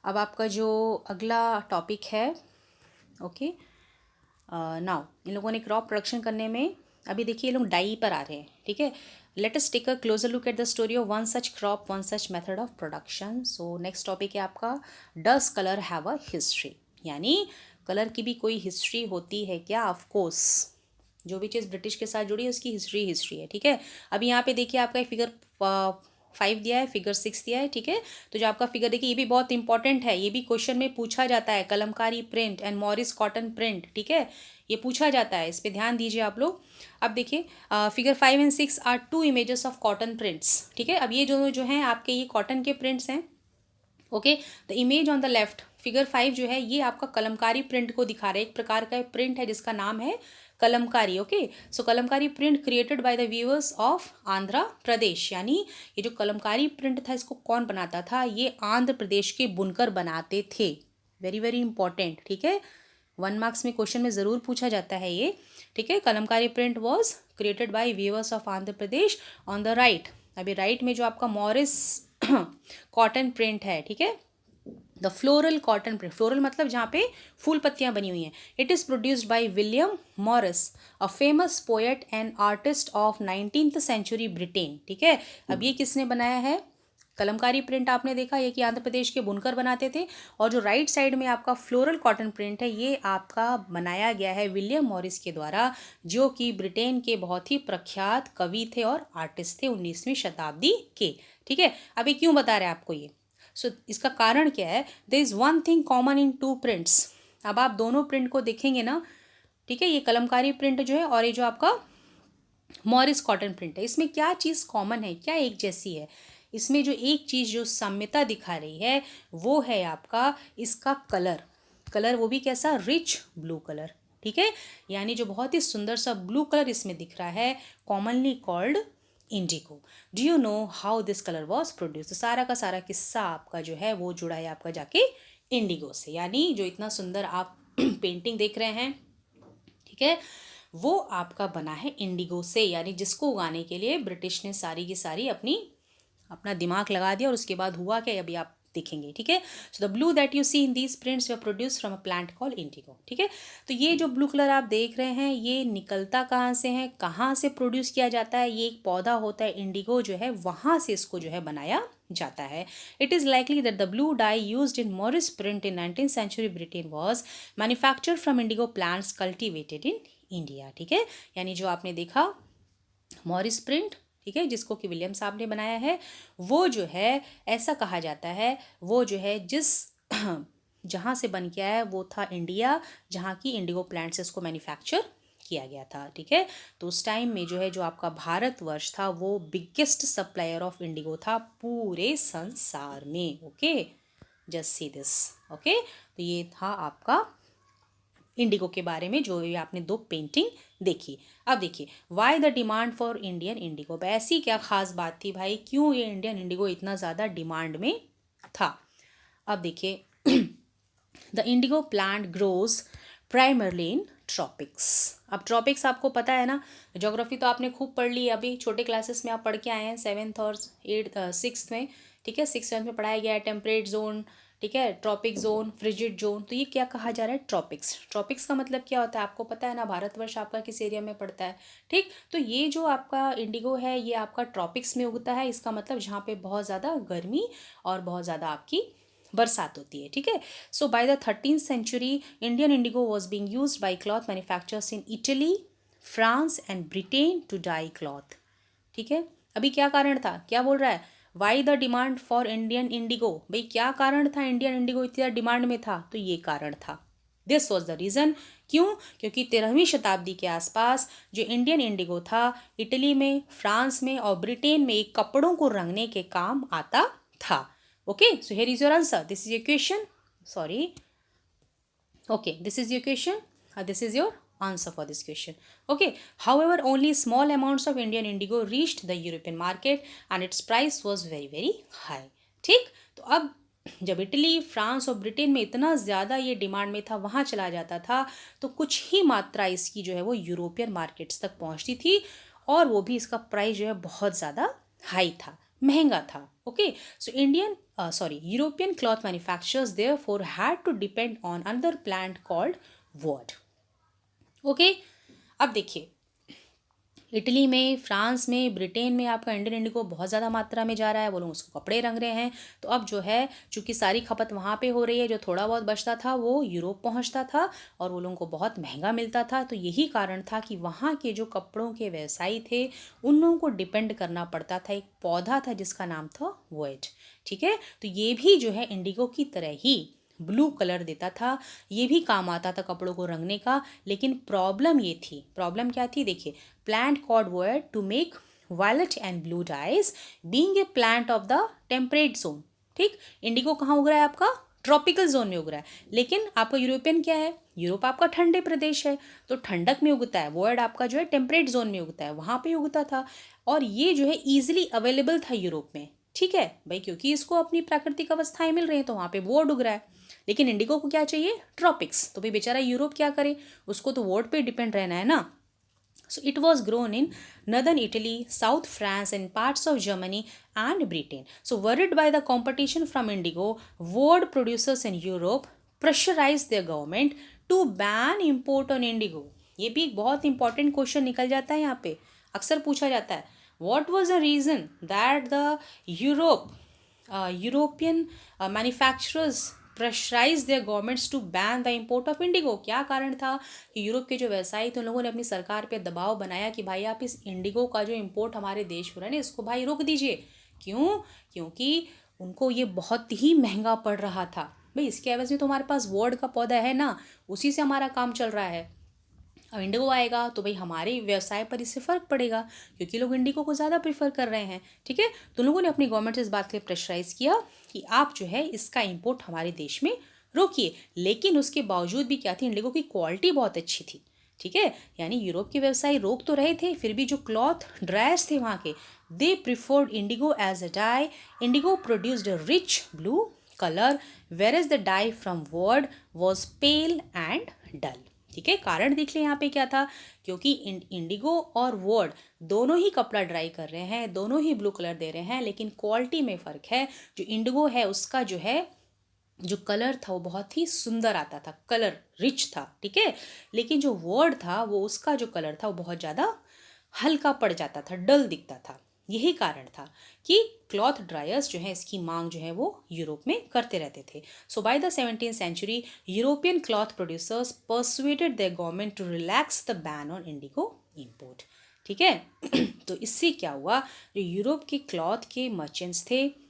अब आपका जो अगला टॉपिक है, ओके, नाउ इन लोगों ने क्रॉप प्रोडक्शन करने में, अभी देखिए ये लोग डाई पर आ रहे हैं। ठीक है, let us take a closer look at the story of one such crop, one such method of production. So next topic है आपका, does colour have a history, यानी कलर की भी कोई हिस्ट्री होती है क्या। ऑफ कोर्स, जो भी चीज़ ब्रिटिश के साथ जुड़ी है उसकी हिस्ट्री है। ठीक है, अभी यहाँ पे देखिए आपका फिगर 5 दिया है, फिगर 6 दिया है। ठीक है, तो जो आपका फिगर देखिए ये भी बहुत इंपॉर्टेंट है, ये भी क्वेश्चन में पूछा जाता है, kalamkari print and Morris cotton print. ठीक है, ये पूछा जाता है, इस पर ध्यान दीजिए आप लोग। अब देखिए figure 5 and 6 are 2 images of cotton prints. ठीक है, अब ये जो हैं आपके ये कॉटन के प्रिंट्स हैं। Okay, the image on the left, figure 5 जो है ये आपका कलमकारी प्रिंट को दिखा रहा है, एक प्रकार का प्रिंट है जिसका नाम है Kalamkari. Okay, so Kalamkari print created by the weavers of Andhra Pradesh, यानी ये जो कलमकारी प्रिंट था इसको कौन बनाता था, ये आंध्र प्रदेश के बुनकर बनाते थे। Very very important. ठीक है, 1 मार्क्स में क्वेश्चन में ज़रूर पूछा जाता है ये। ठीक है, kalamkari print was created by weavers of Andhra Pradesh. On the right, अभी राइट में जो आपका मॉरिस कॉटन प्रिंट है। ठीक है, the floral cotton print, floral मतलब जहाँ पे फूल पत्तियाँ बनी हुई हैं। It is produced by William Morris, a famous poet and artist of 19th century Britain. ठीक है, अब ये किसने बनाया है, कलमकारी प्रिंट आपने देखा ये कि आंध्र प्रदेश के बुनकर बनाते थे, और जो राइट साइड में आपका फ्लोरल कॉटन प्रिंट है ये आपका बनाया गया है विलियम मॉरिस के द्वारा, जो कि ब्रिटेन के बहुत ही प्रख्यात कवि थे और आर्टिस्ट थे 19वीं शताब्दी के। ठीक है, अभी क्यों बता रहे हैं आपको ये, सो इसका कारण क्या है, there is one thing common in two prints. अब आप दोनों प्रिंट को देखेंगे ना, ठीक है, ये कलमकारी प्रिंट जो है और ये जो आपका मॉरिस कॉटन प्रिंट है, इसमें क्या चीज़ कॉमन है, क्या एक जैसी है, इसमें जो एक चीज़ जो साम्यता दिखा रही है वो है आपका इसका कलर, कलर वो भी कैसा, रिच ब्लू कलर। ठीक है, यानी जो बहुत ही सुंदर सा ब्लू कलर इसमें दिख रहा है, commonly called Indigo. Do you know how this colour was produce, सारा का सारा किस्सा आपका जो है वो जुड़ा है आपका जाके इंडिगो से, यानी जो इतना सुंदर आप पेंटिंग देख रहे हैं, ठीक है, वो आपका बना है इंडिगो से, यानी जिसको उगाने के लिए ब्रिटिश ने सारी की सारी अपनी अपना दिमाग लगा दिया और उसके बाद हुआ क्या अभी आप देखेंगे, ठीक है। So the blue that you see in these prints were produce from a plant call indigo, ठीक है। तो ये जो ब्लू कलर आप देख रहे हैं ये निकलता कहाँ से है, कहाँ से प्रोड्यूस किया जाता है, ये एक पौधा होता है इंडिगो जो है, वहाँ से इसको जो है बनाया जाता है। It is likely that the blue dye used in Morris print in 19th century Britain was manufactured from indigo plants cultivated in India, ठीक है। यानी जो आपने देखा मॉरिस प्रिंट, ठीक है, जिसको कि विलियम साहब ने बनाया है, वो जो है ऐसा कहा जाता है वो जो है जिस जहाँ से बन के आया वो था इंडिया, जहाँ की इंडिगो प्लांट से इसको मैन्युफैक्चर किया गया था, ठीक है। तो उस टाइम में जो है जो आपका भारतवर्ष था वो बिगेस्ट सप्लायर ऑफ इंडिगो था पूरे संसार में। Okay, just see this. Okay, तो ये था आपका इंडिगो के बारे में जो भी आपने दो पेंटिंग देखी। अब देखिए why the demand for Indian Indigo, ऐसी क्या खास बात थी भाई, क्यों ये इंडियन इंडिगो इतना ज़्यादा डिमांड में था। अब देखिए the Indigo plant grows primarily in tropics. अब ट्रॉपिक्स आपको पता है ना, ज्योग्राफी तो आपने खूब पढ़ ली है, अभी छोटे क्लासेस में आप पढ़ के आए हैं 7th और 6th में, ठीक है। 6th 7th में पढ़ाया गया है टेम्परेट जोन, ठीक है, ट्रॉपिक जोन, फ्रिजिड जोन। तो ये क्या कहा जा रहा है, ट्रॉपिक्स। ट्रॉपिक्स का मतलब क्या होता है आपको पता है ना, भारतवर्ष आपका किस एरिया में पड़ता है, ठीक। तो ये जो आपका इंडिगो है ये आपका ट्रॉपिक्स में उगता है, इसका मतलब जहाँ पे बहुत ज़्यादा गर्मी और बहुत ज़्यादा आपकी बरसात होती है, ठीक है। So by the 13th century Indian indigo was being used by cloth manufacturers in Italy, France and Britain to dye cloth, ठीक है। अभी क्या कारण था, क्या बोल रहा है, why the demand for Indian Indigo, भाई क्या कारण था इंडियन इंडिगो इतना डिमांड में था, तो ये कारण था, दिस वॉज द रीज़न। क्यों, क्योंकि 13वीं शताब्दी के आसपास जो इंडियन इंडिगो था इटली में, फ्रांस में और ब्रिटेन में एक कपड़ों को रंगने के काम आता था। Okay, so here is your answer, this is your question, sorry, okay, this is your question, this is your answer for this question. Okay, however only small amounts of Indian indigo reached the European market and its price was very very high, ठीक। तो अब जब Italy, France और Britain में इतना ज़्यादा ये demand में था, वहाँ चला जाता था, तो कुछ ही मात्रा इसकी जो है वो यूरोपियन मार्केट्स तक पहुँचती थी, और वो भी इसका प्राइस जो है बहुत ज़्यादा हाई था, महंगा था। Okay, so European cloth manufacturers therefore had to depend on another plant called wood. Okay, अब देखिए इटली में, फ्रांस में, ब्रिटेन में आपका इंडियन इंडिगो बहुत ज़्यादा मात्रा में जा रहा है, वो लोग उसको कपड़े रंग रहे हैं। तो अब जो है चूँकि सारी खपत वहाँ पे हो रही है, जो थोड़ा बहुत बचता था वो यूरोप पहुँचता था और वो लोगों को बहुत महंगा मिलता था। तो यही कारण था कि वहाँ के जो कपड़ों के व्यवसायी थे उन लोगों को डिपेंड करना पड़ता था, एक पौधा था जिसका नाम था वुड, ठीक है। तो ये भी जो है इंडिगो की तरह ही ब्लू कलर देता था, ये भी काम आता था कपड़ों को रंगने का। लेकिन प्रॉब्लम ये थी, प्रॉब्लम क्या थी, देखिए plant called woad to make violet and blue dyes being a plant of the temperate zone, ठीक। इंडिगो कहाँ उग रहा है आपका, ट्रॉपिकल जोन में उग रहा है, लेकिन आपका यूरोपियन क्या है, यूरोप आपका ठंडे प्रदेश है, तो ठंडक में उगता है। वुड आपका जो है टेम्परेट जोन में उगता है, वहाँ पे उगता था, और ये जो है ईजिली अवेलेबल था यूरोप में, ठीक है भाई, क्योंकि इसको अपनी प्राकृतिक अवस्थाएं मिल रही हैं, तो वहाँ पे वुड उग रहा है। लेकिन इंडिगो को क्या चाहिए, ट्रॉपिक्स, तो भाई बेचारा यूरोप क्या करे, उसको तो वुड पे डिपेंड रहना है ना। So it was grown in northern Italy, South France, and parts of Germany and Britain. So worried by the competition from indigo, wood producers in Europe pressurized their government to ban import on indigo. ये भी एक बहुत important question निकल जाता है यहाँ पे, अक्सर पूछा जाता है, what was the reason that the European manufacturers pressurise their governments to ban the import of indigo. क्या कारण था कि यूरोप के जो व्यवसायी थे उन लोगों ने अपनी सरकार पे दबाव बनाया कि भाई आप इस इंडिगो का जो इम्पोर्ट हमारे देश में है ना इसको भाई रोक दीजिए। क्यों, क्योंकि उनको ये बहुत ही महंगा पड़ रहा था। भाई इसके एवज में तो हमारे पास वुड का पौधा है ना, उसी से हमारा काम चल रहा है। अब इंडिगो आएगा तो भाई हमारे व्यवसाय पर इससे फ़र्क पड़ेगा, क्योंकि लोग इंडिगो को ज़्यादा प्रीफर कर रहे हैं, ठीक है। तो लोगों ने अपनी गवर्नमेंट से इस बात के प्रेशराइज़ किया कि आप जो है इसका इंपोर्ट हमारे देश में रोकिए। लेकिन उसके बावजूद भी क्या थी, इंडिगो की क्वालिटी बहुत अच्छी थी, ठीक है। यानी यूरोप के व्यवसायी रोक तो रहे थे, फिर भी जो क्लॉथ ड्रायर्स थे वहाँ के, they preferred indigo as a dye. Indigo produced a rich blue colour, whereas the dye from woad was pale and dull, ठीक है, कारण देख ले यहाँ पे क्या था, क्योंकि इंडिगो और वॉर्ड दोनों ही कपड़ा ड्राई कर रहे हैं, दोनों ही ब्लू कलर दे रहे हैं, लेकिन क्वालिटी में फ़र्क है। जो इंडिगो है उसका जो है जो कलर था वो बहुत ही सुंदर आता था, कलर रिच था, ठीक है, लेकिन जो वॉर्ड था वो उसका जो कलर था वो बहुत ज़्यादा हल्का पड़ जाता था, डल दिखता था। यही कारण था कि क्लॉथ ड्रायर्स जो है इसकी मांग जो है वो यूरोप में करते रहते थे। So by the 17th century European cloth producers persuaded their government to relax the ban on indigo import, ठीक है। तो इससे क्या हुआ, जो यूरोप के क्लॉथ के मर्चेंट्स थे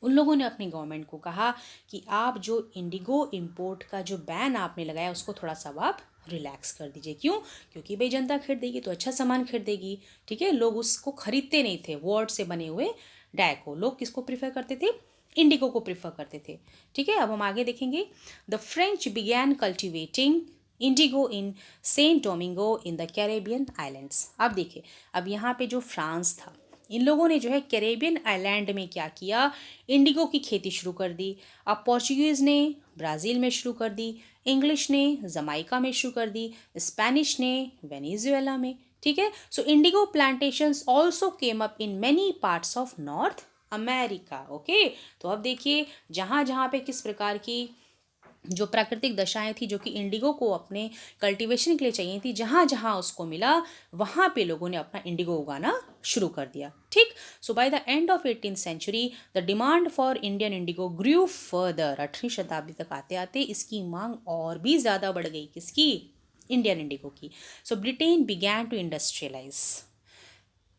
उन लोगों ने अपनी गवर्नमेंट को कहा कि आप जो इंडिगो इंपोर्ट का जो बैन आपने लगाया उसको थोड़ा सा आप रिलैक्स कर दीजिए। क्यों? क्योंकि भाई जनता खरीदेगी तो अच्छा सामान खरीदेगी, ठीक है। लोग उसको खरीदते नहीं थे, वॉर्ड से बने हुए डाई को लोग किसको प्रीफर करते थे, इंडिगो को प्रीफर करते थे, ठीक है। अब हम आगे देखेंगे। The French began cultivating indigo in Saint Domingo in the Caribbean islands. अब देखिए, अब यहाँ पे जो फ्रांस था इन लोगों ने जो है कैरेबियन आइलैंड में क्या किया, इंडिगो की खेती शुरू कर दी। अब पोर्चुगीज़ ने ब्राज़ील में शुरू कर दी, इंग्लिश ने जमाइका में शुरू कर दी, स्पेनिश ने वेनेजुएला में, ठीक है। So indigo plantations also came up in many parts of North America, okay. तो अब देखिए जहाँ जहाँ पे किस प्रकार की जो प्राकृतिक दशाएं थी जो कि इंडिगो को अपने कल्टीवेशन के लिए चाहिए थी, जहाँ जहाँ उसको मिला वहाँ पे लोगों ने अपना इंडिगो उगाना शुरू कर दिया, ठीक। So by the end of 18th century the demand for Indian indigo grew further. 8वीं शताब्दी तक आते आते इसकी मांग और भी ज़्यादा बढ़ गई, किसकी, इंडियन इंडिगो की। सो ब्रिटेन बिगैन टू इंडस्ट्रियलाइज।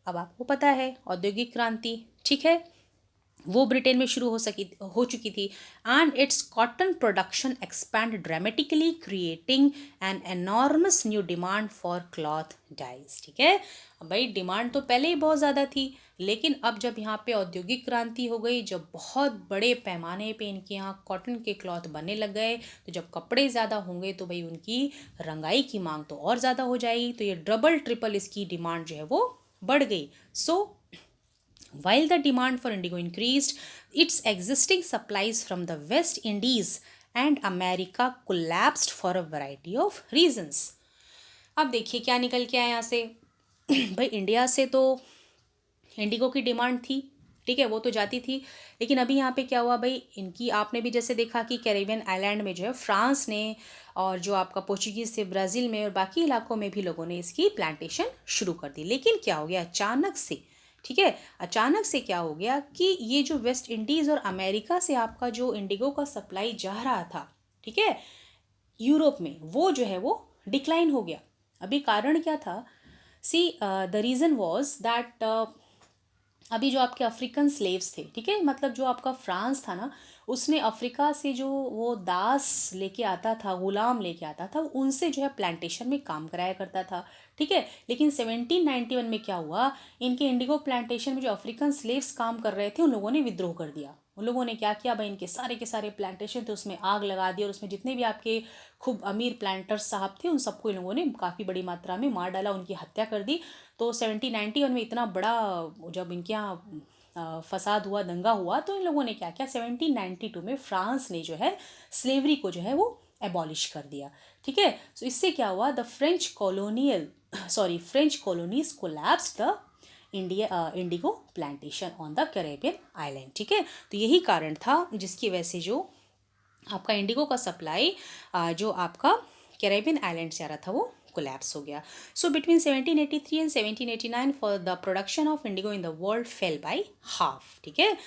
अब आपको पता है औद्योगिक क्रांति, ठीक है, वो ब्रिटेन में शुरू हो चुकी थी। And its cotton production expand dramatically creating an enormous new demand for cloth dyes, ठीक है। अब भाई डिमांड तो पहले ही बहुत ज़्यादा थी, लेकिन अब जब यहाँ पे औद्योगिक क्रांति हो गई, जब बहुत बड़े पैमाने पे इनके यहाँ कॉटन के क्लॉथ बनने लग गए, तो जब कपड़े ज़्यादा होंगे तो भाई उनकी रंगाई की मांग तो और ज़्यादा हो जाएगी, तो ये डबल ट्रिपल इसकी डिमांड जो है वो बढ़ गई। सो while the demand for indigo increased, its existing supplies from the West Indies and America collapsed for a variety of reasons. अब देखिए क्या निकल के आया यहाँ से। भाई इंडिया से तो इंडिगो की डिमांड थी, ठीक है, वो तो जाती थी, लेकिन अभी यहाँ पे क्या हुआ भाई, इनकी आपने भी जैसे देखा कि कैरेबियन आइलैंड में जो है फ्रांस ने और जो आपका पोर्चुगीज़ थे ब्राज़ील में और बाकी इलाकों में भी लोगों ने इसकी प्लांटेशन शुरू कर दी। लेकिन क्या हो गया अचानक से, ठीक है, अचानक से क्या हो गया कि ये जो वेस्ट इंडीज़ और अमेरिका से आपका जो इंडिगो का सप्लाई जा रहा था, ठीक है, यूरोप में, वो जो है वो डिक्लाइन हो गया। अभी कारण क्या था, see the reason was that अभी जो आपके अफ्रीकन स्लेव्स थे, ठीक है, मतलब जो आपका फ्रांस था ना, उसने अफ्रीका से जो वो दास लेके आता था, गुलाम लेके आता था, उनसे जो है प्लांटेशन में काम कराया करता था, ठीक है। लेकिन 1791 में क्या हुआ, इनके इंडिगो प्लांटेशन में जो अफ्रीकन स्लेव्स काम कर रहे थे उन लोगों ने विद्रोह कर दिया। उन लोगों ने क्या किया भाई, इनके सारे के सारे प्लांटेशन थे उसमें आग लगा दी और उसमें जितने भी आपके खूब अमीर प्लांटर्स साहब थे उन सबको इन लोगों ने काफ़ी बड़ी मात्रा में मार डाला, उनकी हत्या कर दी। तो 1791 में इतना बड़ा जब इनके यहाँ फसाद हुआ, दंगा हुआ, तो इन लोगों ने क्या किया, 1792 में फ्रांस ने जो है स्लेवरी को जो है वो एबॉलिश कर दिया, ठीक है। सो इससे क्या हुआ, the French colonies collapsed the Indigo plantation on the Caribbean island, ठीक है। तो यही कारण था जिसकी वजह से जो आपका इंडिगो का सप्लाई जो आपका कैरेबियन आइलैंड से आ रहा था वो कोलैप्स हो गया। So between 1783 and 1789 for the production of Indigo in the world fail by half, ठीक है।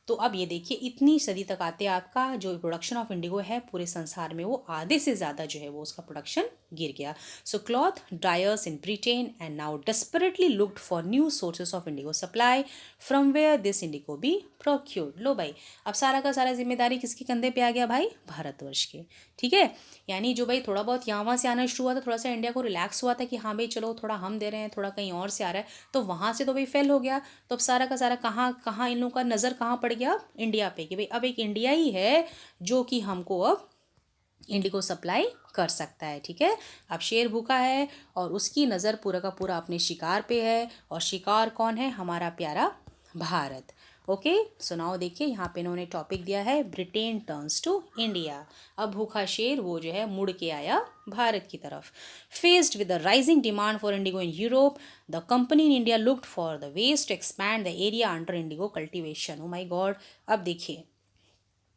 तो अब ये देखिए इतनी सदी तक आते आपका जो प्रोडक्शन ऑफ इंडिगो है पूरे संसार में वो आधे से ज़्यादा जो है वो उसका प्रोडक्शन गिर गया। So cloth dyers in Britain and now desperately looked for new sources of indigo supply from where this indigo be procured. लो भाई, अब सारा का सारा जिम्मेदारी किसके कंधे पे आ गया भाई, भारतवर्ष के, ठीक है। यानी जो भाई थोड़ा बहुत यहाँ वहाँ से आना शुरू हुआ था, थोड़ा सा इंडिया को रिलैक्स हुआ था कि हाँ भाई चलो थोड़ा हम दे रहे हैं, थोड़ा कहीं और से आ रहा है, तो वहाँ से तो भाई फेल हो गया। तो अब सारा का सारा कहाँ कहाँ इन लोगों का नज़र कहाँ पड़ गया, इंडिया पे, कि भाई अब एक इंडिया ही है जो कि हमको अब इंडिगो सप्लाई कर सकता है, ठीक है। अब शेर भूखा है और उसकी नज़र पूरा का पूरा अपने शिकार पे है, और शिकार कौन है, हमारा प्यारा भारत। ओके, सो नाउ देखिए यहाँ पे इन्होंने टॉपिक दिया है ब्रिटेन टर्न्स टू इंडिया। अब भूखा शेर वो जो है मुड़ के आया भारत की तरफ। Faced with the rising demand for indigo in Europe, the company in India looked for the ways to expand the area under indigo cultivation. Oh my god, अब देखिए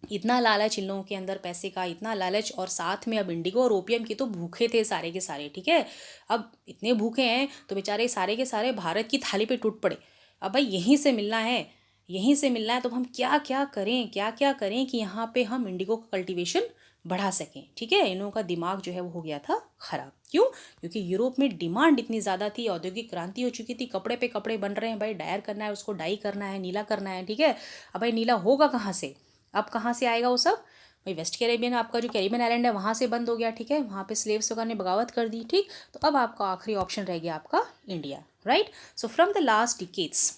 इतना लालच इन लोगों के अंदर पैसे का, इतना लालच, और साथ में अब इंडिगो और ओपियम की तो भूखे थे सारे के सारे, ठीक है। अब इतने भूखे हैं तो बेचारे सारे के सारे भारत की थाली पे टूट पड़े। अब भाई यहीं से मिलना है, यहीं से मिलना है, तो हम क्या क्या करें, क्या क्या करें कि यहाँ पे हम इंडिगो का कल्टीवेशन बढ़ा सकें, ठीक है। इन लोगों का दिमाग जो है वो हो गया था खराब। क्यों? क्योंकि यूरोप में डिमांड इतनी ज़्यादा थी, औद्योगिक क्रांति हो चुकी थी, कपड़े पे कपड़े बन रहे हैं भाई, डायर करना है उसको, डाई करना है, नीला करना है, ठीक है। अब भाई नीला होगा कहाँ से? अब कहाँ से आएगा वो सब? भाई वेस्ट कैरेबियन, आपका जो कैरिबियन आइलैंड है वहाँ से बंद हो गया, ठीक है। वहाँ पे स्लेव्स वगैरह ने बगावत कर दी, ठीक। तो अब आपका आखिरी ऑप्शन रह गया आपका India, right. So from the last decades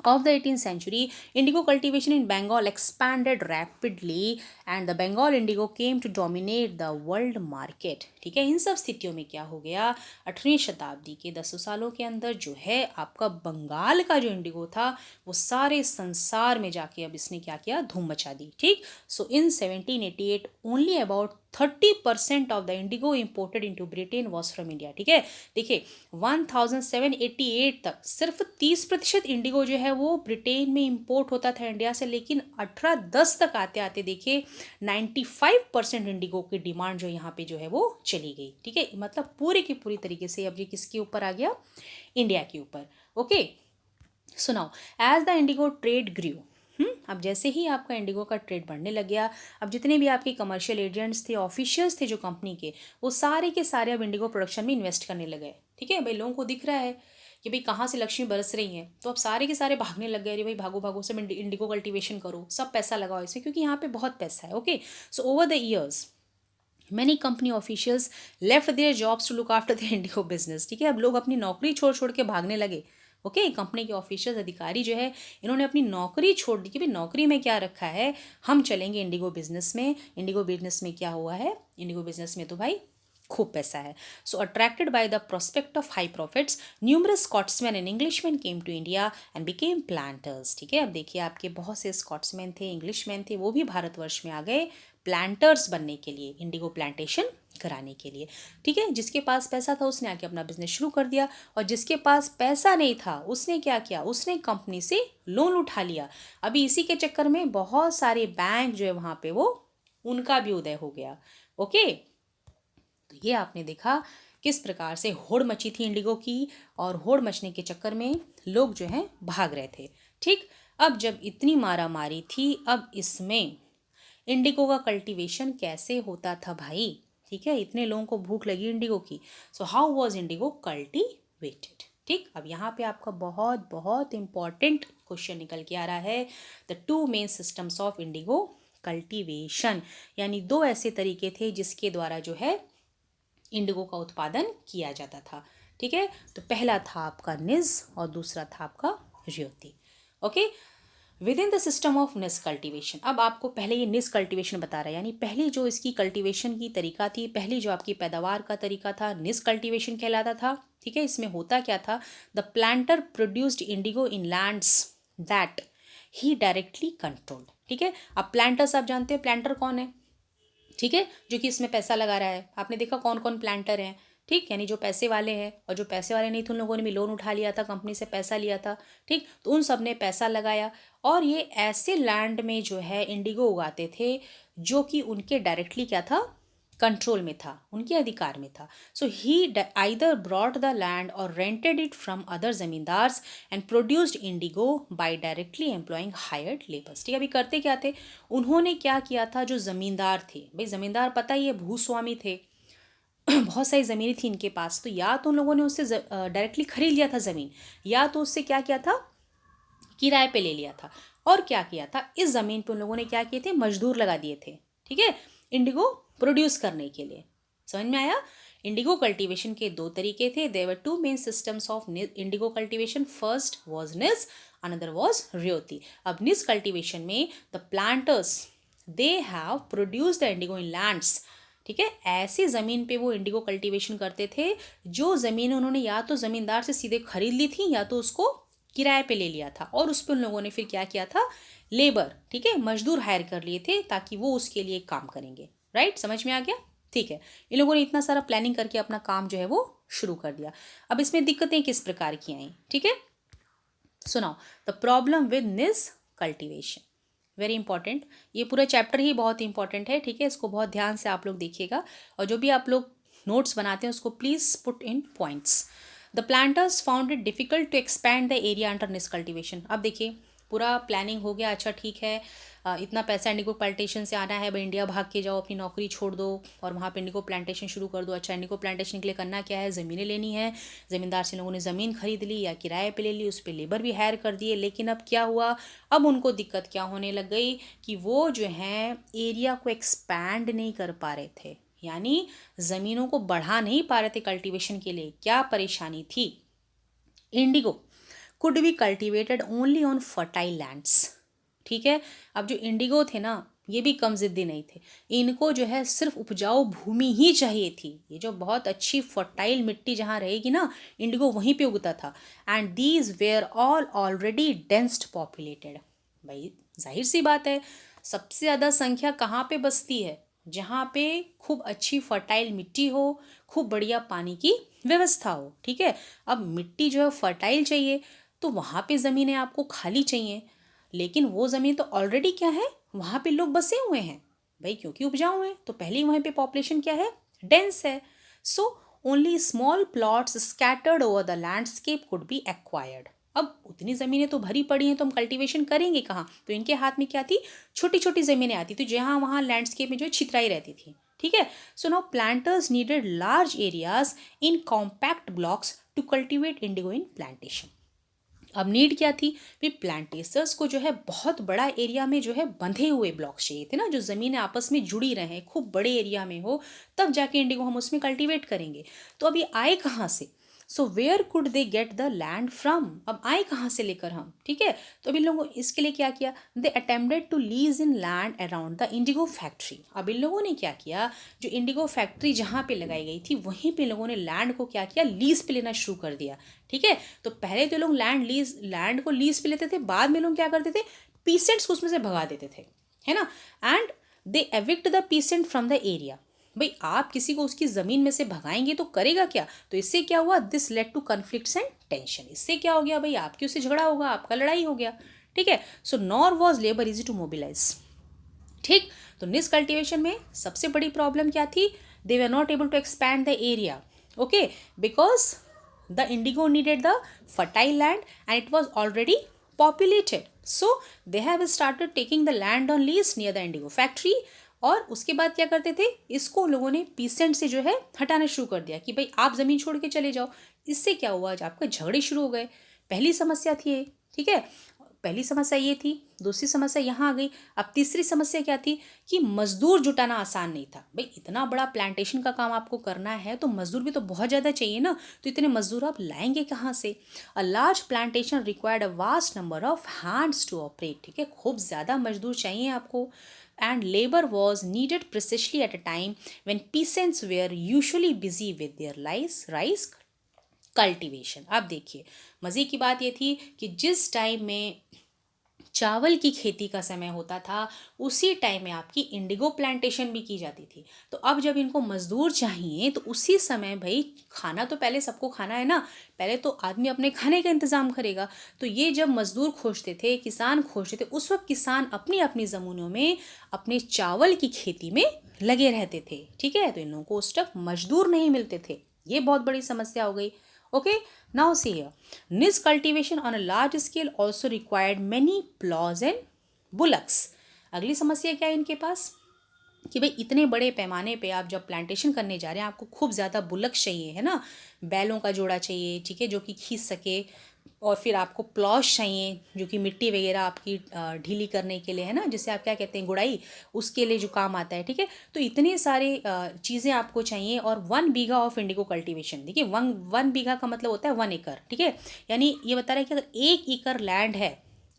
of the 18th century, indigo cultivation in Bengal expanded rapidly and the Bengal indigo came to dominate the world market, ठीक है। इन सब स्थितियों में क्या हो गया, 18वीं शताब्दी के 10 सालों के अंदर जो है आपका बंगाल का जो इंडिगो था वो सारे संसार में जाके अब इसने क्या किया, धूम मचा दी, ठीक। सो इन 1788 only about 30% of the Indigo imported into Britain was from India, ठीक है। देखिए 1788 तक सिर्फ 30% इंडिगो जो है वो ब्रिटेन में इंपोर्ट होता था इंडिया से, लेकिन 1810 तक आते आते देखिए 95% इंडिगो की डिमांड जो यहाँ पे जो है वो चली गई, ठीक है। मतलब पूरे की पूरी तरीके से अब ये किसके ऊपर आ गया, इंडिया के ऊपर। ओके, सुनाओ, एज द इंडिगो ट्रेड ग्रू, अब जैसे ही आपका इंडिगो का ट्रेड बढ़ने लग गया, अब जितने भी आपके कमर्शियल एजेंट्स थे, ऑफिशियल्स थे जो कंपनी के, वो सारे के सारे अब इंडिगो प्रोडक्शन में इन्वेस्ट करने लगे, ठीक है। भाई लोगों को दिख रहा है कि भाई कहाँ से लक्ष्मी बरस रही है, तो अब सारे के सारे भागने लग गए, अरे भाई भागो भागो सब इंडिगो कल्टीवेशन करो, सब पैसा लगाओ इसमें, क्योंकि यहाँ पे बहुत पैसा है। Okay, so over the years many company officials left their jobs to look after the indigo business, ठीक है। अब लोग अपनी नौकरी छोड़ छोड़ के भागने लगे। ओके, कंपनी के ऑफिशियल्स, अधिकारी जो है इन्होंने अपनी नौकरी छोड़ दी कि भाई नौकरी में क्या रखा है, हम चलेंगे इंडिगो बिजनेस में। इंडिगो बिजनेस में क्या हुआ है, इंडिगो बिजनेस में तो भाई खूब पैसा है। So attracted by the prospect of high profits, numerous Scotsman and Englishman came to India and became planters, ठीक है। अब देखिए आपके बहुत से स्कॉट्समैन थे, इंग्लिशमैन थे, वो भी भारतवर्ष में आ गए प्लांटर्स बनने के लिए, इंडिगो प्लांटेशन कराने के लिए, ठीक है। जिसके पास पैसा था उसने आके अपना बिजनेस शुरू कर दिया, और जिसके पास पैसा नहीं था उसने क्या किया, उसने कंपनी से लोन उठा लिया। अभी इसी के चक्कर में बहुत सारे बैंक जो है वहाँ पे वो उनका भी उदय हो गया। ओके, तो ये आपने देखा किस प्रकार से होड़ मची थी इंडिगो की, और होड़ मचने के चक्कर में लोग जो हैं भाग रहे थे, ठीक। अब जब इतनी मारा मारी थी, अब इसमें इंडिगो का कल्टीवेशन कैसे होता था भाई, ठीक है। इतने लोगों को भूख लगी इंडिगो की, so how was Indigo cultivated, ठीक। अब यहाँ पे आपका बहुत बहुत इंपॉर्टेंट क्वेश्चन निकल के आ रहा है, the two main systems of indigo cultivation, यानी दो ऐसे तरीके थे जिसके द्वारा जो है इंडिगो का उत्पादन किया जाता था, ठीक है। तो पहला था आपका निज और दूसरा था आपका ryoti. Okay, within the system of nij cultivation, अब आपको पहले ये निस कल्टीवेशन बता रहा है, यानी पहली जो इसकी कल्टीवेशन की तरीका थी, पहली जो आपकी पैदावार का तरीका था, निस कल्टीवेशन कहलाता था, ठीक है। इसमें होता क्या था, the planter produced Indigo in lands that he directly controlled, ठीक है। अब प्लांटर्स आप जानते हैं प्लांटर कौन है, ठीक है, जो कि इसमें पैसा लगा रहा है। आपने देखा कौन कौन प्लांटर हैं, ठीक, यानी जो पैसे वाले हैं, और जो पैसे वाले नहीं थे उन लोगों ने भी लोन उठा लिया था, कंपनी से पैसा लिया था, ठीक। तो उन सब ने पैसा लगाया, और ये ऐसे लैंड में जो है इंडिगो उगाते थे जो कि उनके डायरेक्टली क्या था, कंट्रोल में था, उनके अधिकार में था। So he either brought the land और rented it from other zamindars and produced indigo by directly employing hired labours, ठीक है। अभी करते क्या थे, उन्होंने क्या किया था, जो जमींदार थे, भाई जमींदार पता ही है भूस्वामी थे, बहुत सारी ज़मीनें थी इनके पास, तो या तो उन लोगों ने उससे डायरेक्टली खरीद लिया था ज़मीन, या तो उससे क्या किया था, किराए पे ले लिया था, और क्या किया था, इस ज़मीन पे उन लोगों ने क्या किए थे, मजदूर लगा दिए थे, ठीक है, इंडिगो प्रोड्यूस करने के लिए। समझ में आया। इंडिगो कल्टीवेशन के दो तरीके थे, there were two main systems of indigo cultivation, first was nij, another was ryoti. अब निस कल्टीवेशन में the planters they have produce the indigo in lands, ठीक है, ऐसी ज़मीन पे वो इंडिगो कल्टीवेशन करते थे जो ज़मीन उन्होंने या तो ज़मींदार से सीधे खरीद ली थी या तो उसको किराए पे ले लिया था और उस पर उन लोगों ने फिर क्या किया था, लेबर, ठीक है, मजदूर हायर कर लिए थे ताकि वो उसके लिए काम करेंगे। राइट, समझ में आ गया? ठीक है, इन लोगों ने इतना सारा प्लानिंग करके अपना काम जो है वो शुरू कर दिया। अब इसमें दिक्कतें किस प्रकार की आई, ठीक है, सुनाओ। द प्रॉब्लम विद निस कल्टिवेशन, वेरी इंपॉर्टेंट, ये पूरा चैप्टर ही बहुत इंपॉर्टेंट है, ठीक है, इसको बहुत ध्यान से आप लोग देखिएगा और जो भी आप लोग नोट्स बनाते हैं उसको please put in points. The planters found it difficult to expand the area under nij cultivation. अब देखिए पूरा प्लानिंग हो गया, अच्छा ठीक है, इतना पैसा इंडिगो प्लांटेशन से आना है भाई, इंडिया भाग के जाओ, अपनी नौकरी छोड़ दो और वहाँ पे इंडिगो प्लांटेशन शुरू कर दो। अच्छा, इंडिगो प्लांटेशन के लिए करना क्या है, ज़मीनें लेनी है, ज़मींदार से लोगों ने ज़मीन खरीद ली या किराए पे ले ली, उस पर लेबर भी हायर कर दिए। लेकिन अब क्या हुआ, अब उनको दिक्कत क्या होने लग गई कि वो जो है एरिया को एक्सपैंड नहीं कर पा रहे थे, यानी ज़मीनों को बढ़ा नहीं पा रहे थे कल्टीवेशन के लिए। क्या परेशानी थी, Indigo could be cultivated only on fertile lands, ठीक है। अब जो इंडिगो थे ना, ये भी कम जिद्दी नहीं थे, इनको जो है सिर्फ उपजाऊ भूमि ही चाहिए थी, ये जो बहुत अच्छी फर्टाइल मिट्टी जहाँ रहेगी ना, इंडिगो वहीं पे उगता था। And these where all already densed populated, भाई जाहिर सी बात है, सबसे ज़्यादा संख्या कहाँ पे बसती है, जहाँ पे खूब अच्छी फर्टाइल मिट्टी हो, खूब बढ़िया पानी की व्यवस्था हो, ठीक है। अब मिट्टी जो है फर्टाइल चाहिए तो वहाँ पे ज़मीनें आपको खाली चाहिए, लेकिन वो ज़मीन तो ऑलरेडी क्या है, वहाँ पे लोग बसे हुए हैं भाई, क्योंकि उपजाऊ हैं तो पहले ही वहाँ पे पॉपुलेशन क्या है, डेंस है। So only small plots scattered over the landscape could be acquired. अब उतनी ज़मीनें तो भरी पड़ी हैं तो हम कल्टीवेशन करेंगे कहाँ, तो इनके हाथ में क्या थी, छोटी छोटी ज़मीनें आती थी जहाँ वहाँ लैंडस्केप में जो छितराई रहती थी, ठीक है। So now planters needed large areas in compact blocks to cultivate indigo in plantation. अब नीड क्या थी, भी प्लांटेशर्स को जो है बहुत बड़ा एरिया में जो है बंधे हुए ब्लॉक्स चाहिए थे ना, जो ज़मीनें आपस में जुड़ी रहें, खूब बड़े एरिया में हो, तब जाके इंडिगो हम उसमें कल्टीवेट करेंगे। तो अभी आए कहाँ से, so where could they get the land from, अब आए कहाँ से लेकर हम, ठीक है। तो अभी लोगों इसके लिए क्या किया, they attempted to lease in land around the indigo factory. अब इन लोगों ने क्या किया, जो इंडिगो फैक्ट्री जहाँ पे लगाई गई थी वहीं पे लोगों ने लैंड को क्या किया, लीज पे लेना शुरू कर दिया, ठीक है। तो पहले तो लोग लैंड को लीज पे लेते थे, बाद में लोग क्या करते थे, पीसेंट्स को उसमें से भगा देते थे, है ना। And they evict the pheasant from the area, भाई आप किसी को उसकी ज़मीन में से भगाएंगे तो करेगा क्या, तो इससे क्या हुआ, this led to conflicts and tension, इससे क्या हो गया भाई, आपकी उससे झगड़ा होगा, आपका लड़ाई हो गया, ठीक है। So nor was labour easy to mobilise, ठीक। तो निस कल्टिवेशन में सबसे बड़ी प्रॉब्लम क्या थी, they were not able to expand the area, okay, because the indigo needed the fertile land and it was already populated, so they have started taking the land on lease near the indigo factory। और उसके बाद क्या करते थे, इसको लोगों ने pheasant से जो है हटाना शुरू कर दिया कि भाई आप ज़मीन छोड़ के चले जाओ। इससे क्या हुआ, आज आपके झगड़े शुरू हो गए, पहली समस्या थी ये, ठीक है, पहली समस्या ये थी, दूसरी समस्या यहाँ आ गई। अब तीसरी समस्या क्या थी कि मजदूर जुटाना आसान नहीं था, भाई इतना बड़ा प्लांटेशन का काम आपको करना है तो मजदूर भी तो बहुत ज़्यादा चाहिए ना, तो इतने मजदूर आप लाएंगे कहाँ से। A large plantation required a vast number of hands to operate, ठीक है, खूब ज़्यादा मजदूर चाहिए आपको। And labour was needed precisely at a time when peasants were usually busy with their rice cultivation. अब देखिए मज़े की बात ये थी कि जिस टाइम में चावल की खेती का समय होता था उसी टाइम में आपकी इंडिगो प्लांटेशन भी की जाती थी। तो अब जब इनको मजदूर चाहिए तो उसी समय भाई खाना तो पहले सबको खाना है ना, पहले तो आदमी अपने खाने का इंतज़ाम करेगा। तो ये जब मजदूर खोजते थे, किसान खोजते थे, उस वक्त किसान अपनी अपनी ज़मीनों में अपने चावल की खेती में लगे रहते थे, ठीक है। तो इन लोगों को उस वक्त मजदूर नहीं मिलते थे, ये बहुत बड़ी समस्या हो गई। Okay, now see here. Niche cultivation on a large scale also required many plows and bullocks. अगली समस्या क्या है इनके पास कि भाई इतने बड़े पैमाने पे आप जब प्लांटेशन करने जा रहे हैं आपको खूब ज़्यादा बुलक्स चाहिए, है ना, बैलों का जोड़ा चाहिए, ठीक है, जो कि खींच सके। और फिर आपको प्लॉश चाहिए जो कि मिट्टी वगैरह आपकी ढीली करने के लिए, है ना, जिसे आप क्या कहते हैं गुड़ाई, उसके लिए जो काम आता है, ठीक है। तो इतने सारे चीज़ें आपको चाहिए। और 1 बीघा ऑफ इंडिगो कल्टीवेशन, देखिए वन बीघा का मतलब होता है 1 एकड़, ठीक है। यानी ये बता रहा है कि अगर 1 एकड़ लैंड है,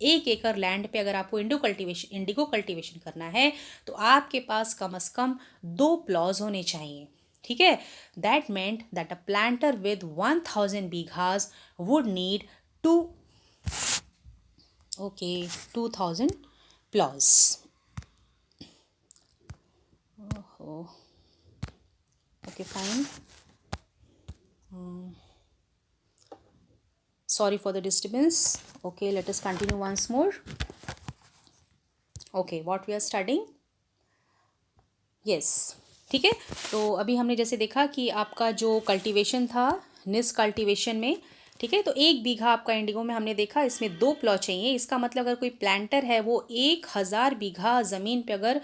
1 एकड़ लैंड पे अगर आपको इंडिगो कल्टीवेशन करना है तो आपके पास कम से कम 2 प्लॉज होने चाहिए, ठीक है। That meant that a planter with 1000 bighas would need 2 okay, 2000 ploughs. ओहो, okay fine, sorry for the disturbance. Okay, let us continue once more. Okay, what we are studying? Yes, ठीक है। तो अभी हमने जैसे देखा कि आपका जो कल्टीवेशन था निस कल्टीवेशन में, ठीक है, तो 1 बीघा आपका इंडिगो में हमने देखा इसमें 2 प्लॉ चाहिए। इसका मतलब अगर कोई प्लांटर है वो 1000 बीघा ज़मीन पे अगर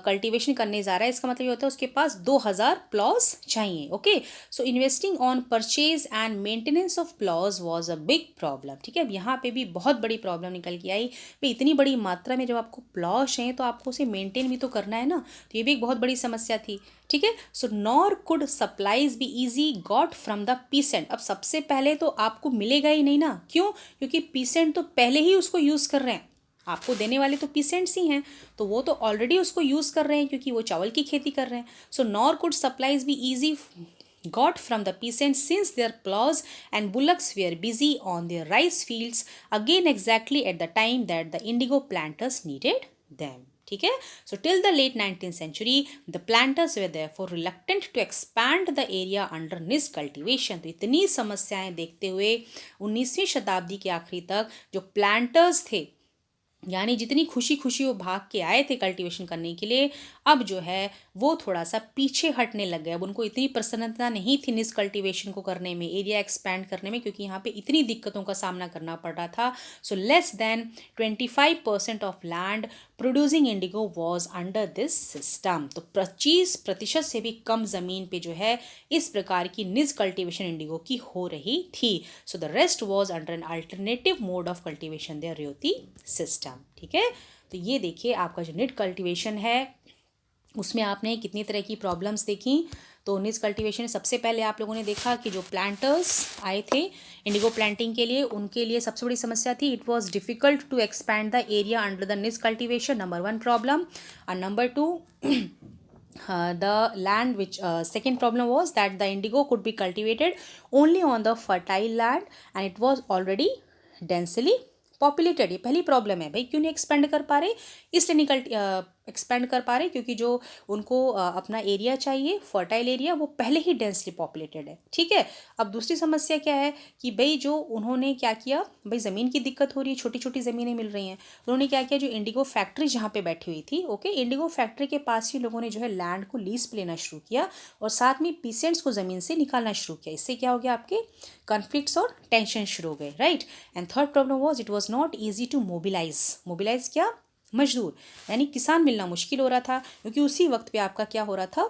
कल्टीवेशन करने जा रहा है, इसका मतलब ये होता है उसके पास 2000 प्लॉज चाहिए। Okay, so investing on purchase and maintenance of applause was a big problem. ठीक है, अब यहाँ पे भी बहुत बड़ी प्रॉब्लम निकल के आई भाई, इतनी बड़ी मात्रा में जब आपको प्लॉज चाहिए तो आपको उसे मेंटेन भी तो करना है ना, तो ये भी एक बहुत बड़ी समस्या थी। ठीक है, so nor could supplies be easy got from the peasant. अब सबसे पहले तो आपको मिलेगा ही नहीं ना, क्यों? क्योंकि पीसेंट तो पहले ही उसको यूज़ कर रहे हैं, आपको देने वाले तो पीसेंट्स ही हैं, तो वो तो ऑलरेडी उसको यूज़ कर रहे हैं क्योंकि वो चावल की खेती कर रहे हैं। So nor could supplies be easy got from the peasants since their plows and bullocks were busy on their rice fields, again exactly at the time that the indigo planters needed them. ठीक है, so till the late 19th century the planters were therefore reluctant to expand the area under nis cultivation. तो इतनी समस्याएं देखते हुए 19वीं शताब्दी के आखिरी तक जो प्लांटर्स थे, यानी जितनी खुशी खुशी वो भाग के आए थे कल्टीवेशन करने के लिए, अब जो है वो थोड़ा सा पीछे हटने लग गए। अब उनको इतनी प्रसन्नता नहीं थी निस कल्टीवेशन को करने में, एरिया एक्सपैंड करने में, क्योंकि यहाँ पे इतनी दिक्कतों का सामना करना पड़ रहा था। So less than 25% of land producing indigo was under this system. तो 25% से भी कम ज़मीन पे जो है इस प्रकार की निज कल्टीवेशन इंडिगो की हो रही थी। So the rest was under an alternative mode of cultivation, the रेवती सिस्टम। ठीक है, तो ये देखिए आपका जो निट कल्टीवेशन है उसमें आपने कितनी तरह की प्रॉब्लम्स देखी। तो निज कल्टीवेशन सबसे पहले आप लोगों ने देखा कि जो प्लांटर्स आए थे इंडिगो प्लांटिंग के लिए, उनके लिए सबसे बड़ी समस्या थी it was difficult to expand the area under the nij cultivation, number 1 problem. और number 2, the land which second problem was that the indigo could be cultivated only on the fertile land and it was already densely populated. ये पहली problem है भाई, क्यों नहीं expand कर पा रहे? इसलिए निकल एक्सपेंड कर पा रहे क्योंकि जो उनको अपना एरिया चाहिए फर्टाइल एरिया वो पहले ही डेंसली पॉपुलेटेड है। ठीक है, अब दूसरी समस्या क्या है कि भाई जो उन्होंने क्या किया, भाई ज़मीन की दिक्कत हो रही है, छोटी छोटी ज़मीनें मिल रही हैं, उन्होंने क्या किया, जो इंडिगो फैक्ट्री जहाँ पे बैठी हुई थी, ओके, इंडिगो फैक्ट्री के पास ही लोगों ने जो है लैंड को लीज पे लेना शुरू किया और साथ में पीसेंट्स को ज़मीन से निकालना शुरू किया। इससे क्या हो गया, आपके कॉन्फ्लिक्ट्स और टेंशन शुरू हो गए, right. And third problem was it was not easy to mobilise क्या, मजदूर, यानी किसान मिलना मुश्किल हो रहा था, क्योंकि उसी वक्त पे आपका क्या हो रहा था,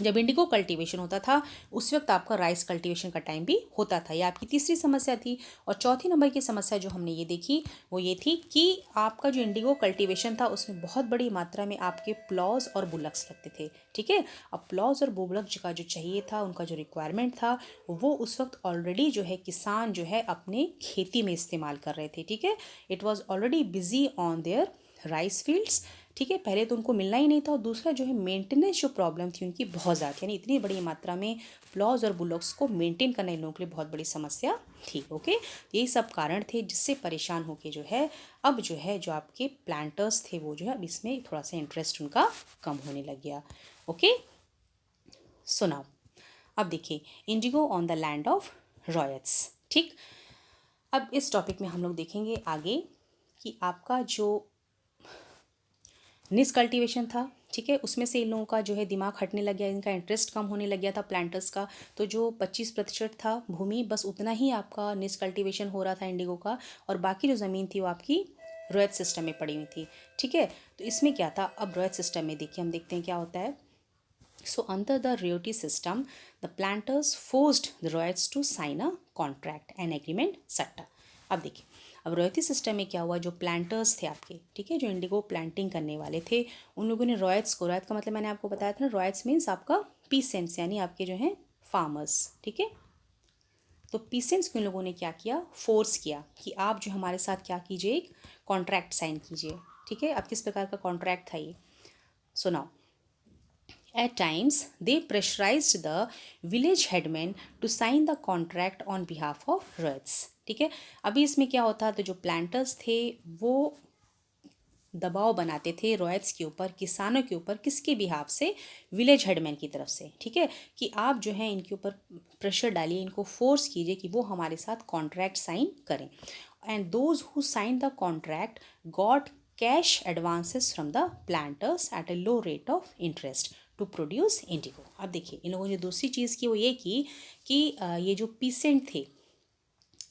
जब इंडिगो कल्टीवेशन होता था उस वक्त आपका राइस कल्टीवेशन का टाइम भी होता था। यह आपकी तीसरी समस्या थी। और चौथी नंबर की समस्या जो हमने ये देखी वो ये थी कि आपका जो इंडिगो कल्टीवेशन था उसमें बहुत बड़ी मात्रा में आपके प्लॉज और बुलक्स लगते थे। ठीक है, अब प्लॉज और बुलक्स का जो चाहिए था, उनका जो रिक्वायरमेंट था, वो उस वक्त ऑलरेडी जो है किसान जो है अपने खेती में इस्तेमाल कर रहे थे। ठीक है, it was already busy on their rice fields. ठीक है, पहले तो उनको मिलना ही नहीं था और दूसरा जो है मेंटेनेंस जो प्रॉब्लम थी उनकी बहुत ज़्यादा, यानी इतनी बड़ी मात्रा में प्लॉज और बुलॉक्स को मेंटेन करना इन लोगों के लिए बहुत बड़ी समस्या थी। ओके, यही सब कारण थे जिससे परेशान होके जो है अब जो है जो आपके प्लांटर्स थे वो जो है अब इसमें थोड़ा सा इंटरेस्ट उनका कम होने लग गया। ओके, सुनाओ अब देखिए Indigo on the land of riots. ठीक, अब इस टॉपिक में हम लोग देखेंगे आगे कि आपका जो निस कल्टीवेशन था, ठीक है, उसमें से इन लोगों का जो है दिमाग हटने लग गया, इनका इंटरेस्ट कम होने लग गया था प्लांटर्स का। तो जो 25% था भूमि, बस उतना ही आपका निस कल्टीवेशन हो रहा था इंडिगो का, और बाकी जो ज़मीन थी वो आपकी रॉयत सिस्टम में पड़ी हुई थी। ठीक है, तो इसमें क्या था, अब रॉयत सिस्टम में देखिए हम देखते हैं क्या होता है। So under the royalty system, the planters forced the royals to sign a contract, an agreement, सट्टा। अब देखिए अब रॉयल्टी सिस्टम में क्या हुआ, जो प्लांटर्स थे आपके, ठीक है, जो इंडिगो प्लांटिंग करने वाले थे, उन लोगों ने रॉयट्स को, रॉयत का मतलब मैंने आपको बताया था ना, रॉयट्स मीन्स आपका पीसेंट्स, यानी आपके जो हैं फार्मर्स। ठीक है, तो पीसेंट्स को इन लोगों ने क्या किया, फोर्स किया कि आप जो हमारे साथ क्या कीजिए, एक कॉन्ट्रैक्ट साइन कीजिए। ठीक है, अब किस प्रकार का कॉन्ट्रैक्ट था ये, सुनाओ। At times, they pressurized the village headmen to sign the contract on behalf of Reds. ठीक है। अभी इसमें क्या होता, तो जो प्लांटर्स थे वो दबाव बनाते थे रॉयट्स के ऊपर, किसानों के ऊपर, किसके बिहाफ से, विलेज हेडमैन की तरफ से, ठीक है, कि आप जो है इनके ऊपर प्रेशर डालिए, इनको फोर्स कीजिए कि वो हमारे साथ कॉन्ट्रैक्ट साइन करें। And those who sign the contract got cash advances from the planters at a low rate of interest to produce indigo. अब देखिए इन लोगों ने दूसरी चीज़ की वो ये की कि ये जो पीसेंट थे,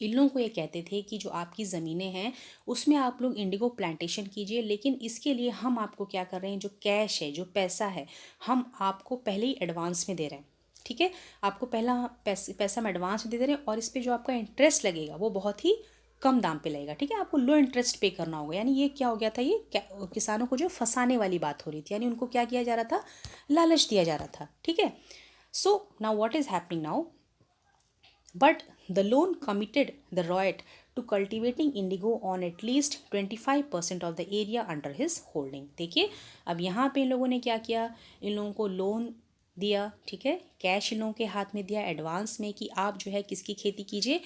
इन लोगों को ये कहते थे कि जो आपकी ज़मीनें हैं उसमें आप लोग इंडिगो प्लांटेशन कीजिए, लेकिन इसके लिए हम आपको क्या कर रहे हैं, जो कैश है, जो पैसा है, हम आपको पहले ही एडवांस में दे रहे हैं, ठीक है। आपको पहला पैसा हम एडवांस में दे रहे हैं, और इस पर जो आपका इंटरेस्ट लगेगा वो बहुत ही कम दाम पे लगेगा, ठीक है। आपको लो इंटरेस्ट पे करना होगा। यानी ये क्या हो गया था, ये किसानों को जो फंसाने वाली बात हो रही थी, यानी उनको क्या किया जा रहा था, लालच दिया जा रहा था, ठीक है। So now what is happening now, but the loan committed the Royat to cultivating indigo on at least 25% of the area under his holding। देखिए अब यहाँ पे इन लोगों ने क्या किया, इन लोगों को लोन दिया, ठीक है, कैश इन लोगों के हाथ में दिया एडवांस में कि आप जो है किसकी खेती कीजिए,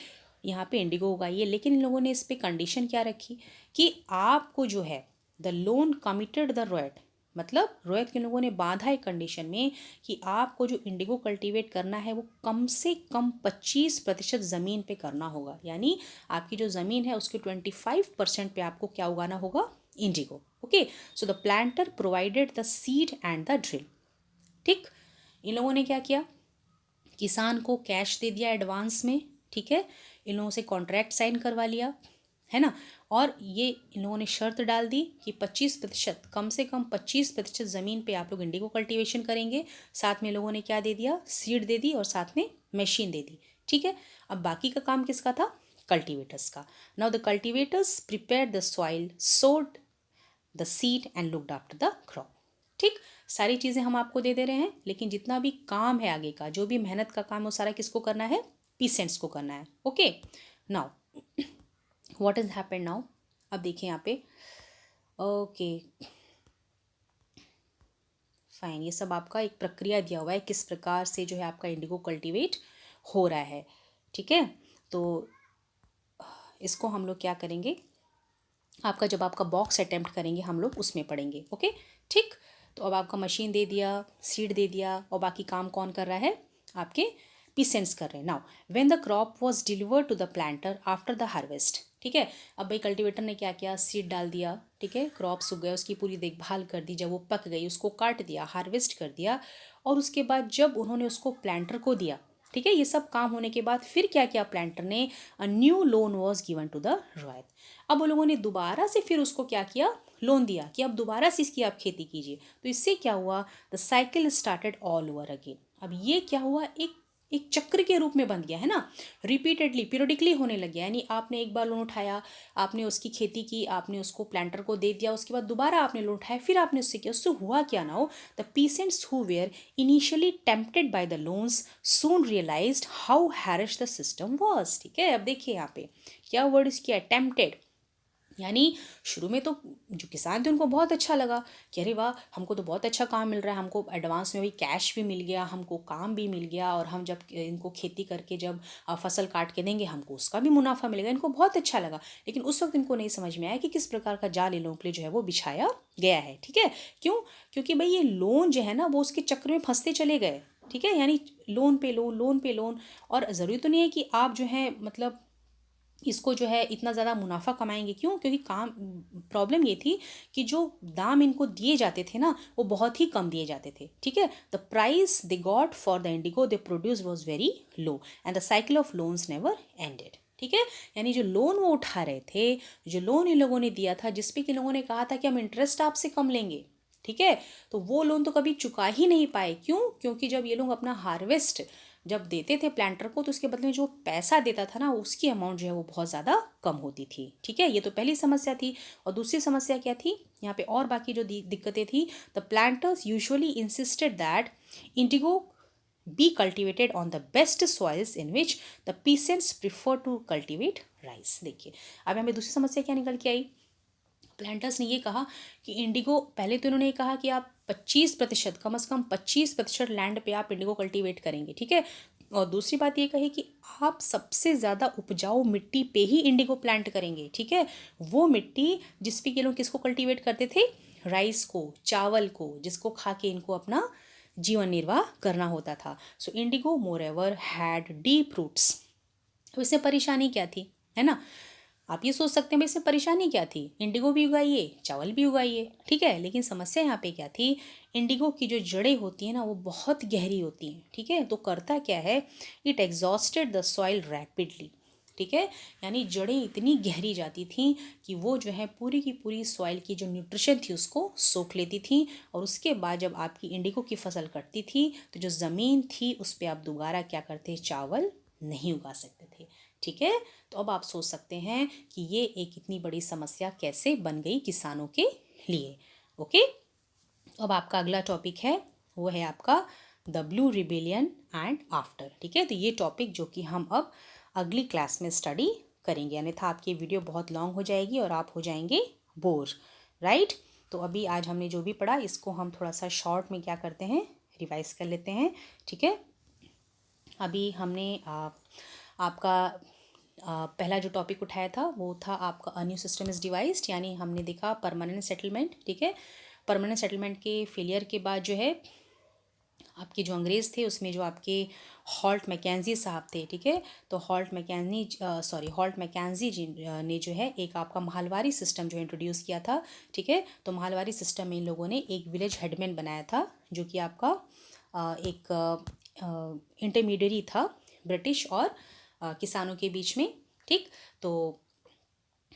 यहाँ पे इंडिगो उगाइए। लेकिन इन लोगों ने इस पर कंडीशन क्या रखी कि आपको जो है the loan committed the riot, मतलब रोहित के लोगों ने बांधा एक कंडीशन में कि आपको जो इंडिगो कल्टीवेट करना है वो कम से कम 25% ज़मीन पे करना होगा। यानी आपकी जो ज़मीन है उसके 25% पे आपको क्या उगाना होगा, Indigo. Okay, so the planter provided the seed and the drill. ठीक, इन लोगों ने क्या किया, किसान को कैश दे दिया एडवांस में, ठीक है, इन लोगों से कॉन्ट्रैक्ट साइन करवा लिया, है ना, और ये इन लोगों ने शर्त डाल दी कि 25%, कम से कम 25% ज़मीन पे आप लोग इंडिगो कल्टीवेशन करेंगे। साथ में लोगों ने क्या दे दिया, सीड दे दी और साथ में मशीन दे दी, ठीक है। अब बाकी का काम किसका था, कल्टीवेटर्स का। Now the cultivators prepare the soil, sowed the seed and looked after the crop. ठीक, सारी चीज़ें हम आपको दे दे रहे हैं, लेकिन जितना भी काम है आगे का, जो भी मेहनत का काम है, वो सारा किसको करना है, पीसेंट्स को करना है। Okay, now what is happen now, अब देखिए यहाँ पे, ओके फाइन, ये सब आपका एक प्रक्रिया दिया हुआ है किस प्रकार से जो है आपका इंडिगो कल्टीवेट हो रहा है, ठीक है। तो इसको हम लोग क्या करेंगे, आपका जब आपका बॉक्स अटेम्प्ट करेंगे हम लोग उसमें पढ़ेंगे। ओके, ठीक, तो अब आपका मशीन दे दिया, सीड दे दिया, और बाकी काम कौन कर रहा है, आपके पीसेंट्स कर रहे हैं। Now when the crop was delivered to the planter after the harvest, ठीक है, अब भाई कल्टीवेटर ने क्या किया, सीड डाल दिया, ठीक है, क्रॉप सूख गया, उसकी पूरी देखभाल कर दी, जब वो पक गई उसको काट दिया, हार्वेस्ट कर दिया, और उसके बाद जब उन्होंने उसको प्लांटर को दिया, ठीक है, ये सब काम होने के बाद फिर क्या किया प्लांटर ने, a new loan was given to the royal. अब वो लोगों ने दोबारा से फिर उसको क्या किया, लोन दिया कि अब दोबारा से इसकी आप खेती कीजिए। तो इससे क्या हुआ, the cycle started all over again. अब ये क्या हुआ, एक एक चक्र के रूप में बन गया, है ना, रिपीटेडली पीरियडिकली होने लग गया। यानी आपने एक बार लोन उठाया, आपने उसकी खेती की, आपने उसको प्लांटर को दे दिया, उसके बाद दोबारा आपने लोन उठाया, फिर आपने उससे किया, उससे हुआ क्या ना हो, the peasants who were initially tempted by the loans soon realised how harsh the system was. ठीक है, अब देखिए यहाँ पे क्या वर्ड इसकी है, टेम्प्टेड, यानी शुरू में तो जो किसान थे उनको बहुत अच्छा लगा कि अरे वाह, हमको तो बहुत अच्छा काम मिल रहा है, हमको एडवांस में भी कैश भी मिल गया, हमको काम भी मिल गया, और हम जब इनको खेती करके जब फसल काट के देंगे हमको उसका भी मुनाफा मिलेगा, इनको बहुत अच्छा लगा। लेकिन उस वक्त इनको नहीं समझ में आया कि किस प्रकार का जाल इन लोगों के लिए जो है वो बिछाया गया है। ठीक है, क्यों, क्योंकि भाई ये लोन जो है ना वो उसके चक्र में फंसते चले गए। ठीक है, यानी लोन पे लोन, लोन पे लोन, और ज़रूरी तो नहीं है कि आप जो है मतलब इसको जो है इतना ज़्यादा मुनाफा कमाएंगे। क्यों, क्योंकि काम, प्रॉब्लम ये थी कि जो दाम इनको दिए जाते थे ना वो बहुत ही कम दिए जाते थे। ठीक है, the price they got for the Indigo they produce was very low and the cycle of loans never ended. ठीक है, यानी जो लोन वो उठा रहे थे, जो लोन इन लोगों ने दिया था, जिसपे कि लोगों ने कहा था कि हम इंटरेस्ट आपसे कम लेंगे, ठीक है, तो वो लोन तो कभी चुका ही नहीं पाए। क्यों, क्योंकि जब ये लोग अपना हार्वेस्ट जब देते थे प्लांटर को, तो उसके बदले में जो पैसा देता था ना उसकी अमाउंट जो है वो बहुत ज़्यादा कम होती थी। ठीक है, ये तो पहली समस्या थी। और दूसरी समस्या क्या थी यहाँ पे, और बाकी जो दिक्कतें थी, the planters usually insisted that Indigo be cultivated on the best soils in which the peasants prefer to cultivate rice। देखिए अब हमें दूसरी समस्या क्या निकल के आई, प्लांटर्स ने ये कहा कि इंडिगो, पहले तो इन्होंने कहा कि आप 25%, कम से कम 25% लैंड पे आप इंडिगो कल्टीवेट करेंगे। ठीक है, और दूसरी बात ये कही कि आप सबसे ज़्यादा उपजाऊ मिट्टी पे ही इंडिगो प्लांट करेंगे, ठीक है। वो मिट्टी जिस पे ये लोग किसको कल्टीवेट करते थे, राइस को, चावल को, जिसको खा के इनको अपना जीवन निर्वाह करना होता था। So indigo moreover had deep roots. तो इससे परेशानी क्या थी, है ना। आप ये सोच सकते हैं भाई इसमें परेशानी क्या थी, इंडिगो भी उगाइए, चावल भी उगाइए, ठीक है। लेकिन समस्या यहाँ पे क्या थी, इंडिगो की जो जड़ें होती हैं ना वो बहुत गहरी होती हैं, ठीक है। तो करता क्या है, it exhausted the soil rapidly, ठीक है। यानी जड़ें इतनी गहरी जाती थीं कि वो जो है पूरी की पूरी सॉइल की जो न्यूट्रिशन थी उसको सोख लेती थी। और उसके बाद जब आपकी इंडिगो की फसल कटती थी तो जो ज़मीन थी उस पर आप दोबारा क्या करते, चावल नहीं उगा सकते थे, ठीक है। तो अब आप सोच सकते हैं कि ये एक इतनी बड़ी समस्या कैसे बन गई किसानों के लिए। ओके, अब आपका अगला टॉपिक है वो है आपका the blue rebellion and after, ठीक है। तो ये टॉपिक जो कि हम अब अगली क्लास में स्टडी करेंगे, अन्यथा आपकी वीडियो बहुत लॉन्ग हो जाएगी और आप हो जाएंगे बोर, राइट। तो अभी आज हमने जो भी पढ़ा इसको हम थोड़ा सा शॉर्ट में क्या करते हैं, रिवाइज कर लेते हैं, ठीक है। अभी हमने आपका पहला जो टॉपिक उठाया था वो था आपका a new system is devised, यानी हमने देखा परमानेंट सेटलमेंट, ठीक है। परमानेंट सेटलमेंट के फेलियर के बाद जो है आपके जो अंग्रेज़ थे उसमें जो आपके हॉल्ट मैकेंजी साहब थे, ठीक है। तो हॉल्ट मैकेंजी जी ने जो है एक आपका महलवारी सिस्टम जो इंट्रोड्यूस किया था, ठीक है। तो महलवारी सिस्टम में इन लोगों ने एक विलेज हेडमैन बनाया था जो कि आपका एक इंटरमीडियरी था ब्रिटिश और किसानों के बीच में, ठीक। तो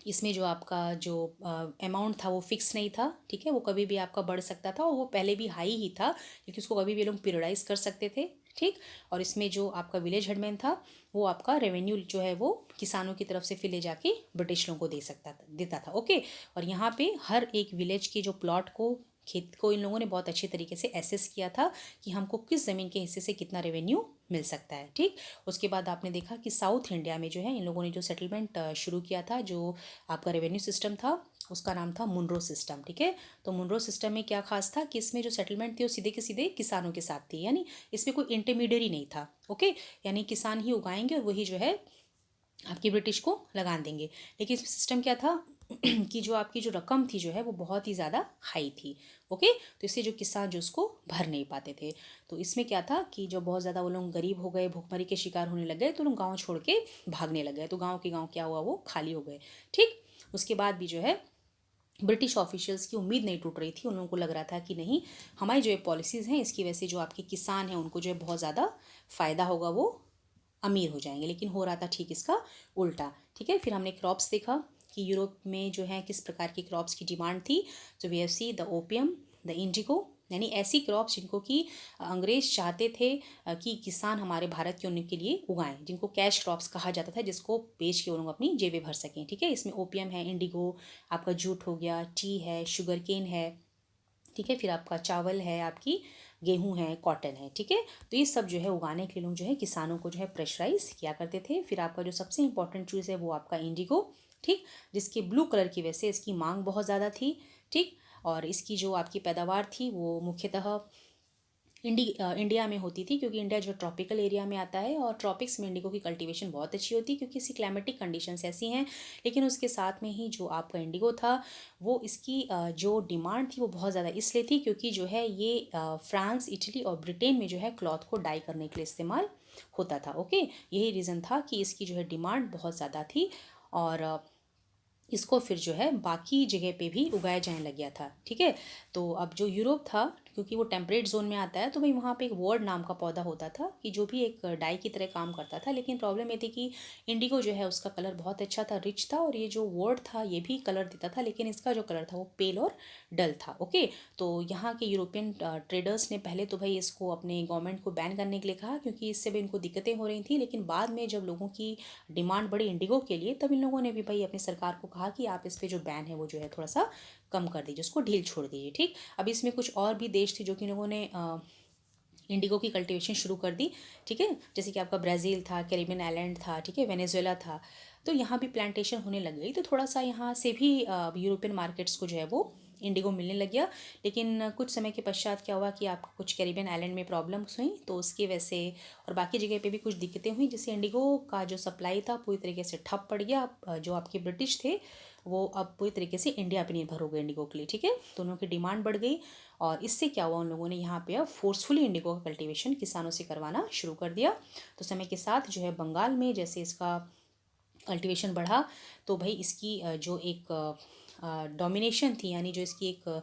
इसमें जो आपका जो अमाउंट था वो फिक्स नहीं था, ठीक है। वो कभी भी आपका बढ़ सकता था और वो पहले भी हाई ही था क्योंकि उसको कभी भी लोग पीरियडाइज कर सकते थे, ठीक। और इसमें जो आपका विलेज हेडमैन था वो आपका रेवेन्यू जो है वो किसानों की तरफ से फिर ले जाके ब्रिटिश लोगों को देता था, ओके। और यहाँ पे हर एक विलेज के जो प्लॉट को, खेत को इन लोगों ने बहुत अच्छे तरीके से एसेस किया था कि हमको किस ज़मीन के हिस्से से कितना रेवेन्यू मिल सकता है, ठीक। उसके बाद आपने देखा कि साउथ इंडिया में जो है इन लोगों ने जो सेटलमेंट शुरू किया था, जो आपका रेवेन्यू सिस्टम था उसका नाम था मुनरो सिस्टम, ठीक है। तो मुनरो सिस्टम में क्या खास था कि इसमें जो सेटलमेंट थी वो सीधे के सीधे किसानों के साथ थी, यानी इसमें कोई इंटरमीडियरी नहीं था, ओके। यानी किसान ही उगाएंगे और वही जो है आपकी ब्रिटिश को लगान देंगे। लेकिन इसमें सिस्टम क्या था कि जो आपकी जो रकम थी जो है वो बहुत ही ज़्यादा हाई थी, ओके। तो इससे जो किसान जो उसको भर नहीं पाते थे। तो इसमें क्या था कि जब बहुत ज़्यादा वो लोग गरीब हो गए, भुखमरी के शिकार होने लग गए तो लोग गाँव छोड़ के भागने लग गए, तो गाँव के गाँव क्या हुआ, वो खाली हो गए, ठीक। उसके बाद भी जो है ब्रिटिश ऑफिशियल्स की उम्मीद नहीं टूट रही थी, उन लोगों को लग रहा था कि नहीं, हमारी जो ये पॉलिसीज़ हैं इसकी वजह से जो आपके किसान हैं उनको जो है बहुत ज़्यादा फ़ायदा होगा, वो अमीर हो जाएंगे। लेकिन हो रहा था ठीक इसका उल्टा, ठीक है। फिर हमने क्रॉप्स देखा कि यूरोप में जो है किस प्रकार की क्रॉप्स की डिमांड थी। तो we have see the opium, the indigo, यानी ऐसी क्रॉप्स जिनको कि अंग्रेज चाहते थे कि किसान हमारे भारत के उन्नति के लिए उगाएं, जिनको कैश क्रॉप्स कहा जाता था, जिसको बेच के वो लोग अपनी जेबें भर सकें, ठीक है। इसमें ओपियम है, इंडिगो, आपका जूट हो गया, टी है, शुगर केन है, ठीक है। फिर आपका चावल है, आपकी गेहूं है, कॉटन है, ठीक है। तो ये सब जो है उगाने के लिए लोग जो है किसानों को जो है प्रेशराइज किया करते थे। फिर आपका जो सबसे इंपॉर्टेंट चीज़ है वो आपका इंडिगो, ठीक, जिसकी ब्लू कलर की वजह से इसकी मांग बहुत ज़्यादा थी, ठीक। और इसकी जो आपकी पैदावार थी वो मुख्यतः इंडिया में होती थी, क्योंकि इंडिया जो ट्रॉपिकल एरिया में आता है और ट्रॉपिक्स में इंडिगो की कल्टीवेशन बहुत अच्छी होती है क्योंकि इसकी क्लाइमेटिक कंडीशंस ऐसी हैं। लेकिन उसके साथ में ही जो आपका इंडिगो था वो इसकी जो डिमांड थी वो बहुत ज़्यादा इसलिए थी क्योंकि जो है ये फ्रांस, इटली और ब्रिटेन में जो है क्लॉथ को डाई करने के लिए इस्तेमाल होता था, ओके। यही रीज़न था कि इसकी जो है डिमांड बहुत ज़्यादा थी और इसको फिर जो है बाकी जगह पे भी उगाया जाने लग गया था, ठीक है। तो अब जो यूरोप था, क्योंकि वो टेम्परेट जोन में आता है, तो भाई वहाँ पे एक वर्ड नाम का पौधा होता था कि जो भी एक डाई की तरह काम करता था। लेकिन प्रॉब्लम ये थी कि इंडिगो जो है उसका कलर बहुत अच्छा था, रिच था, और ये जो वर्ड था ये भी कलर देता था, लेकिन इसका जो कलर था वो पेल और डल था, ओके। तो यहाँ के यूरोपियन ट्रेडर्स ने पहले तो भाई इसको अपने गवर्नमेंट को बैन करने के लिए कहा क्योंकि इससे भी इनको दिक्कतें हो रही थी। लेकिन बाद में जब लोगों की डिमांड बढ़ी इंडिगो के लिए, तब इन लोगों ने भी भाई अपनी सरकार को कहा कि आप इस पर जो बैन है वो जो है थोड़ा सा कम कर दीजिए, उसको ढील छोड़ दीजिए, ठीक। अब इसमें कुछ और भी देश थे जो कि लोगों ने इंडिगो की कल्टीवेशन शुरू कर दी, ठीक है। जैसे कि आपका ब्राज़ील था, कैरिबियन आइलैंड था, ठीक है, वेनेजुएला था। तो यहाँ भी प्लांटेशन होने लग गई, तो थोड़ा सा यहाँ से भी यूरोपियन मार्केट्स को जो है वो इंडिगो मिलने लग गया। लेकिन कुछ समय के पश्चात क्या हुआ कि आपको कुछ कैरिबियन आइलैंड में प्रॉब्लम्स हुई, तो उसकी वजह से और बाकी जगह पे भी कुछ दिक्कतें हुई, जिससे इंडिगो का जो सप्लाई था पूरी तरीके से ठप पड़ गया। जो आपके ब्रिटिश थे वो अब पूरी तरीके से इंडिया पे निर्भर हो गए इंडिगो के लिए, ठीक है। तो उनकी डिमांड बढ़ गई और इससे क्या हुआ, उन लोगों ने यहाँ पे अब फोर्सफुली इंडिगो का कल्टीवेशन किसानों से करवाना शुरू कर दिया। तो समय के साथ जो है बंगाल में जैसे इसका कल्टीवेशन बढ़ा, तो भाई इसकी जो एक डोमिनेशन थी, यानी जो इसकी एक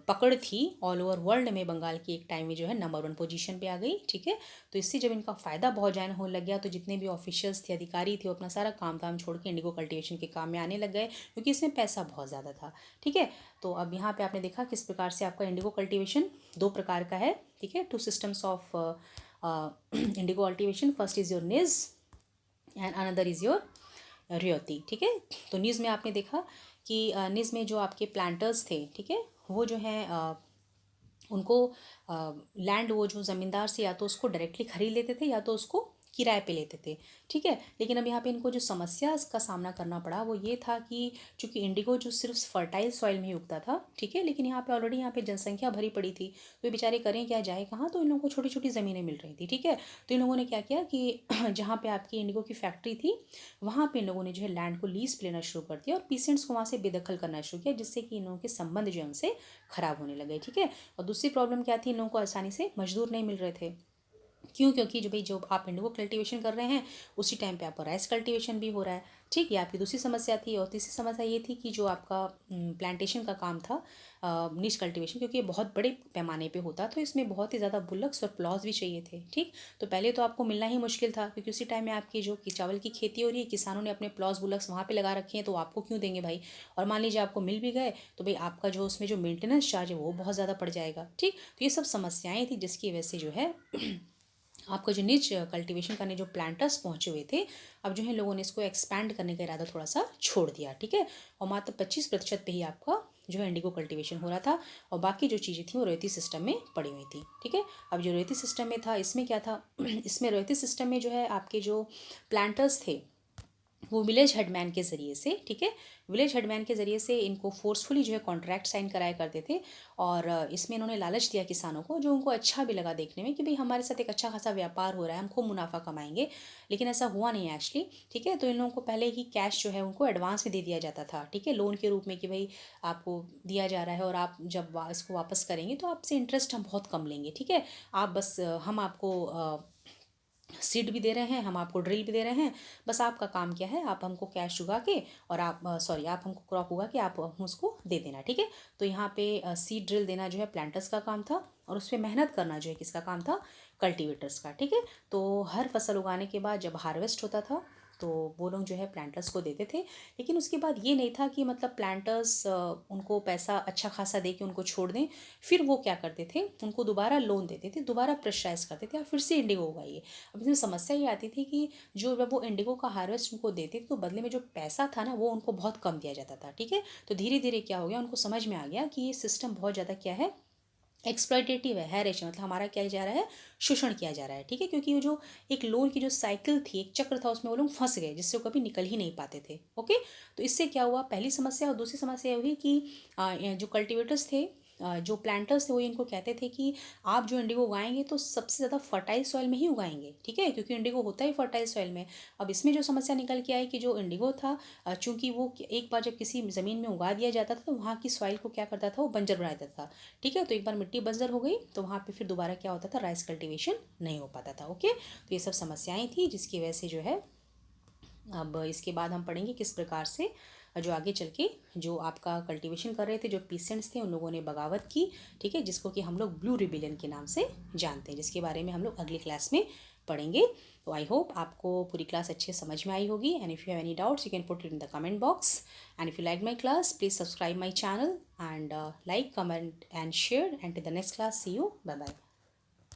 पकड़ थी ऑल ओवर वर्ल्ड में, बंगाल की एक टाइम में जो है नंबर 1 पोजीशन पे आ गई, ठीक है। तो इससे जब इनका फ़ायदा बहुत ज़्यादा होने लग गया, तो जितने भी ऑफिशियल्स थे, अधिकारी थे, वो अपना सारा काम धाम छोड़ के इंडिगो कल्टीवेशन के काम में आने लग गए, क्योंकि इसमें पैसा बहुत ज़्यादा था, ठीक है। तो अब यहाँ पे आपने देखा किस प्रकार से आपका इंडिगो कल्टीवेशन 2 प्रकार का है, ठीक है। 2 systems of indigo cultivation, first is your निज एंड अनदर इज़ योर रियोती, ठीक है। तो नीज में आपने देखा कि नीज में जो आपके प्लांटर्स थे, ठीक है, वो जो है उनको लैंड, वो जो ज़मींदार से या तो उसको डायरेक्टली खरीद लेते थे या तो उसको किराए पे लेते थे, ठीक है। लेकिन अब यहाँ पे इनको जो समस्या का सामना करना पड़ा वो ये था कि चूंकि इंडिगो जो सिर्फ फर्टाइल सॉइल में ही उगता था, ठीक है, लेकिन यहाँ पे ऑलरेडी यहाँ पे जनसंख्या भरी पड़ी थी, तो ये बेचारे करें क्या, जाए कहाँ। तो इन लोगों को छोटी छोटी ज़मीनें मिल रही थी, ठीक है। तो इन लोगों ने क्या किया कि जहाँ पे आपकी इंडिगो की फैक्ट्री थी वहाँ पे इन लोगों ने जो है लैंड को लीज पे लेना शुरू कर दिया और पीसेंट्स को वहाँ से बेदखल करना शुरू किया, जिससे कि इन लोगों के संबंध जो है उनसे ख़राब होने लगे, ठीक है। और दूसरी प्रॉब्लम क्या थी, इन लोगों को आसानी से मजदूर नहीं मिल रहे थे। क्यों? क्योंकि जो आप इंडिगो कल्टीवेशन कर रहे हैं उसी टाइम पे आपका राइस कल्टीवेशन भी हो रहा है, ठीक। ये आपकी दूसरी समस्या थी। और तीसरी समस्या ये थी कि जो आपका प्लांटेशन का काम था, निच कल्टीवेशन, क्योंकि ये बहुत बड़े पैमाने पे होता, तो इसमें बहुत ही ज़्यादा बुल्लक्स और प्लॉज भी चाहिए थे, ठीक। तो पहले तो आपको मिलना ही मुश्किल था, क्योंकि उसी टाइम में आपकी जो कि चावल की खेती हो रही है, किसानों ने अपने प्लॉज बुल्लक्स वहाँ पे लगा रखे हैं, तो आपको क्यों देंगे भाई। और मान लीजिए आपको मिल भी गए तो भाई आपका जो उसमें जो मेंटेनेंस चार्ज है वो बहुत ज़्यादा पड़ जाएगा, ठीक। तो ये सब समस्याएं थी, जिसकी वजह से जो है आपका जो निच कल्टीवेशन करने जो प्लांटर्स पहुंचे हुए थे, अब जो है लोगों ने इसको एक्सपैंड करने का इरादा थोड़ा सा छोड़ दिया, ठीक है। और मात्र 25% पे ही आपका जो है इंडिगो कल्टीवेशन हो रहा था, और बाकी जो चीज़ें थी वो रोयती सिस्टम में पड़ी हुई थी, ठीक है। अब जो रोयती सिस्टम में था, इसमें क्या था इसमें रोयती सिस्टम में जो है आपके जो प्लांटर्स थे वो विलेज हेडमैन के ज़रिए से, ठीक है, विलेज हेडमैन के ज़रिए से इनको फोर्सफुली जो है कॉन्ट्रैक्ट साइन कराया करते थे। और इसमें इन्होंने लालच दिया किसानों को, जो उनको अच्छा भी लगा देखने में कि भाई हमारे साथ एक अच्छा खासा व्यापार हो रहा है, हम खूब मुनाफा कमाएंगे। लेकिन ऐसा हुआ नहीं एक्चुअली, ठीक है। तो इन लोगों को पहले ही कैश जो है उनको एडवांस में दे दिया जाता था, ठीक है, लोन के रूप में, कि भाई आपको दिया जा रहा है और आप जब इसको वापस करेंगे तो आपसे इंटरेस्ट हम बहुत कम लेंगे, ठीक है। आप बस हम आपको सीड भी दे रहे हैं, हम आपको ड्रिल भी दे रहे हैं, बस आपका काम क्या है, आप हमको कैश उगा के और आप आप हमको क्रॉप उगा के आप उसको दे देना, ठीक है। तो यहाँ पे सीड ड्रिल देना जो है प्लांटर्स का काम था, और उस पर मेहनत करना जो है किसका काम था, कल्टीवेटर्स का, ठीक है। तो हर फसल उगाने के बाद जब हार्वेस्ट होता था तो वो लोग जो है प्लांटर्स को देते थे। लेकिन उसके बाद ये नहीं था कि मतलब प्लांटर्स उनको पैसा अच्छा खासा दे के उनको छोड़ दें, फिर वो क्या करते थे, उनको दोबारा लोन देते थे, दोबारा प्रेशराइज करते थे, आप फिर से इंडिगो उगाइए। अब इसमें समस्या ये आती थी कि जो जब वो इंडिगो का हार्वेस्ट उनको देते थे तो बदले में जो पैसा था ना वो उनको बहुत कम दिया जाता था, ठीक है। तो धीरे धीरे क्या हो गया, उनको समझ में आ गया कि ये सिस्टम बहुत ज़्यादा क्या है, एक्सप्लॉयटेटिव है हैरेशन, मतलब हमारा क्या जा रहा है, शोषण किया जा रहा है, ठीक है। क्योंकि वो जो एक लोन की जो साइकिल थी, एक चक्र था, उसमें वो लोग फंस गए, जिससे वो कभी निकल ही नहीं पाते थे, ओके। तो इससे क्या हुआ, पहली समस्या। और दूसरी समस्या ये हुई कि जो कल्टिवेटर्स थे, जो प्लांटर्स थे, वो इनको कहते थे कि आप जो इंडिगो उगाएंगे तो सबसे ज़्यादा फर्टाइल सॉइल में ही उगाएंगे, ठीक है, क्योंकि इंडिगो होता ही फर्टाइल सॉइल में। अब इसमें जो समस्या निकल के आई कि जो इंडिगो था, चूंकि वो एक बार जब किसी ज़मीन में उगा दिया जाता था तो वहाँ की सॉइल को क्या करता था, वो बंजर बना देता था, ठीक है। तो एक बार मिट्टी बंजर हो गई तो वहाँ पे फिर दोबारा क्या होता था, राइस कल्टीवेशन नहीं हो पाता था, ओके। तो ये सब समस्याएं थी, जिसकी वजह से जो है अब इसके बाद हम पढ़ेंगे किस प्रकार से जो आगे चल के जो आपका कल्टीवेशन कर रहे थे जो पीसेंट्स थे, उन लोगों ने बगावत की, ठीक है, जिसको कि हम लोग ब्लू रिबेलियन के नाम से जानते हैं, जिसके बारे में हम लोग अगली क्लास में पढ़ेंगे। तो आई होप आपको पूरी क्लास अच्छे समझ में आई होगी, and if you have any doubts you can put it in the comment box, and if you like my class please subscribe my channel and like, comment and share, and till the next class, see you, bye bye.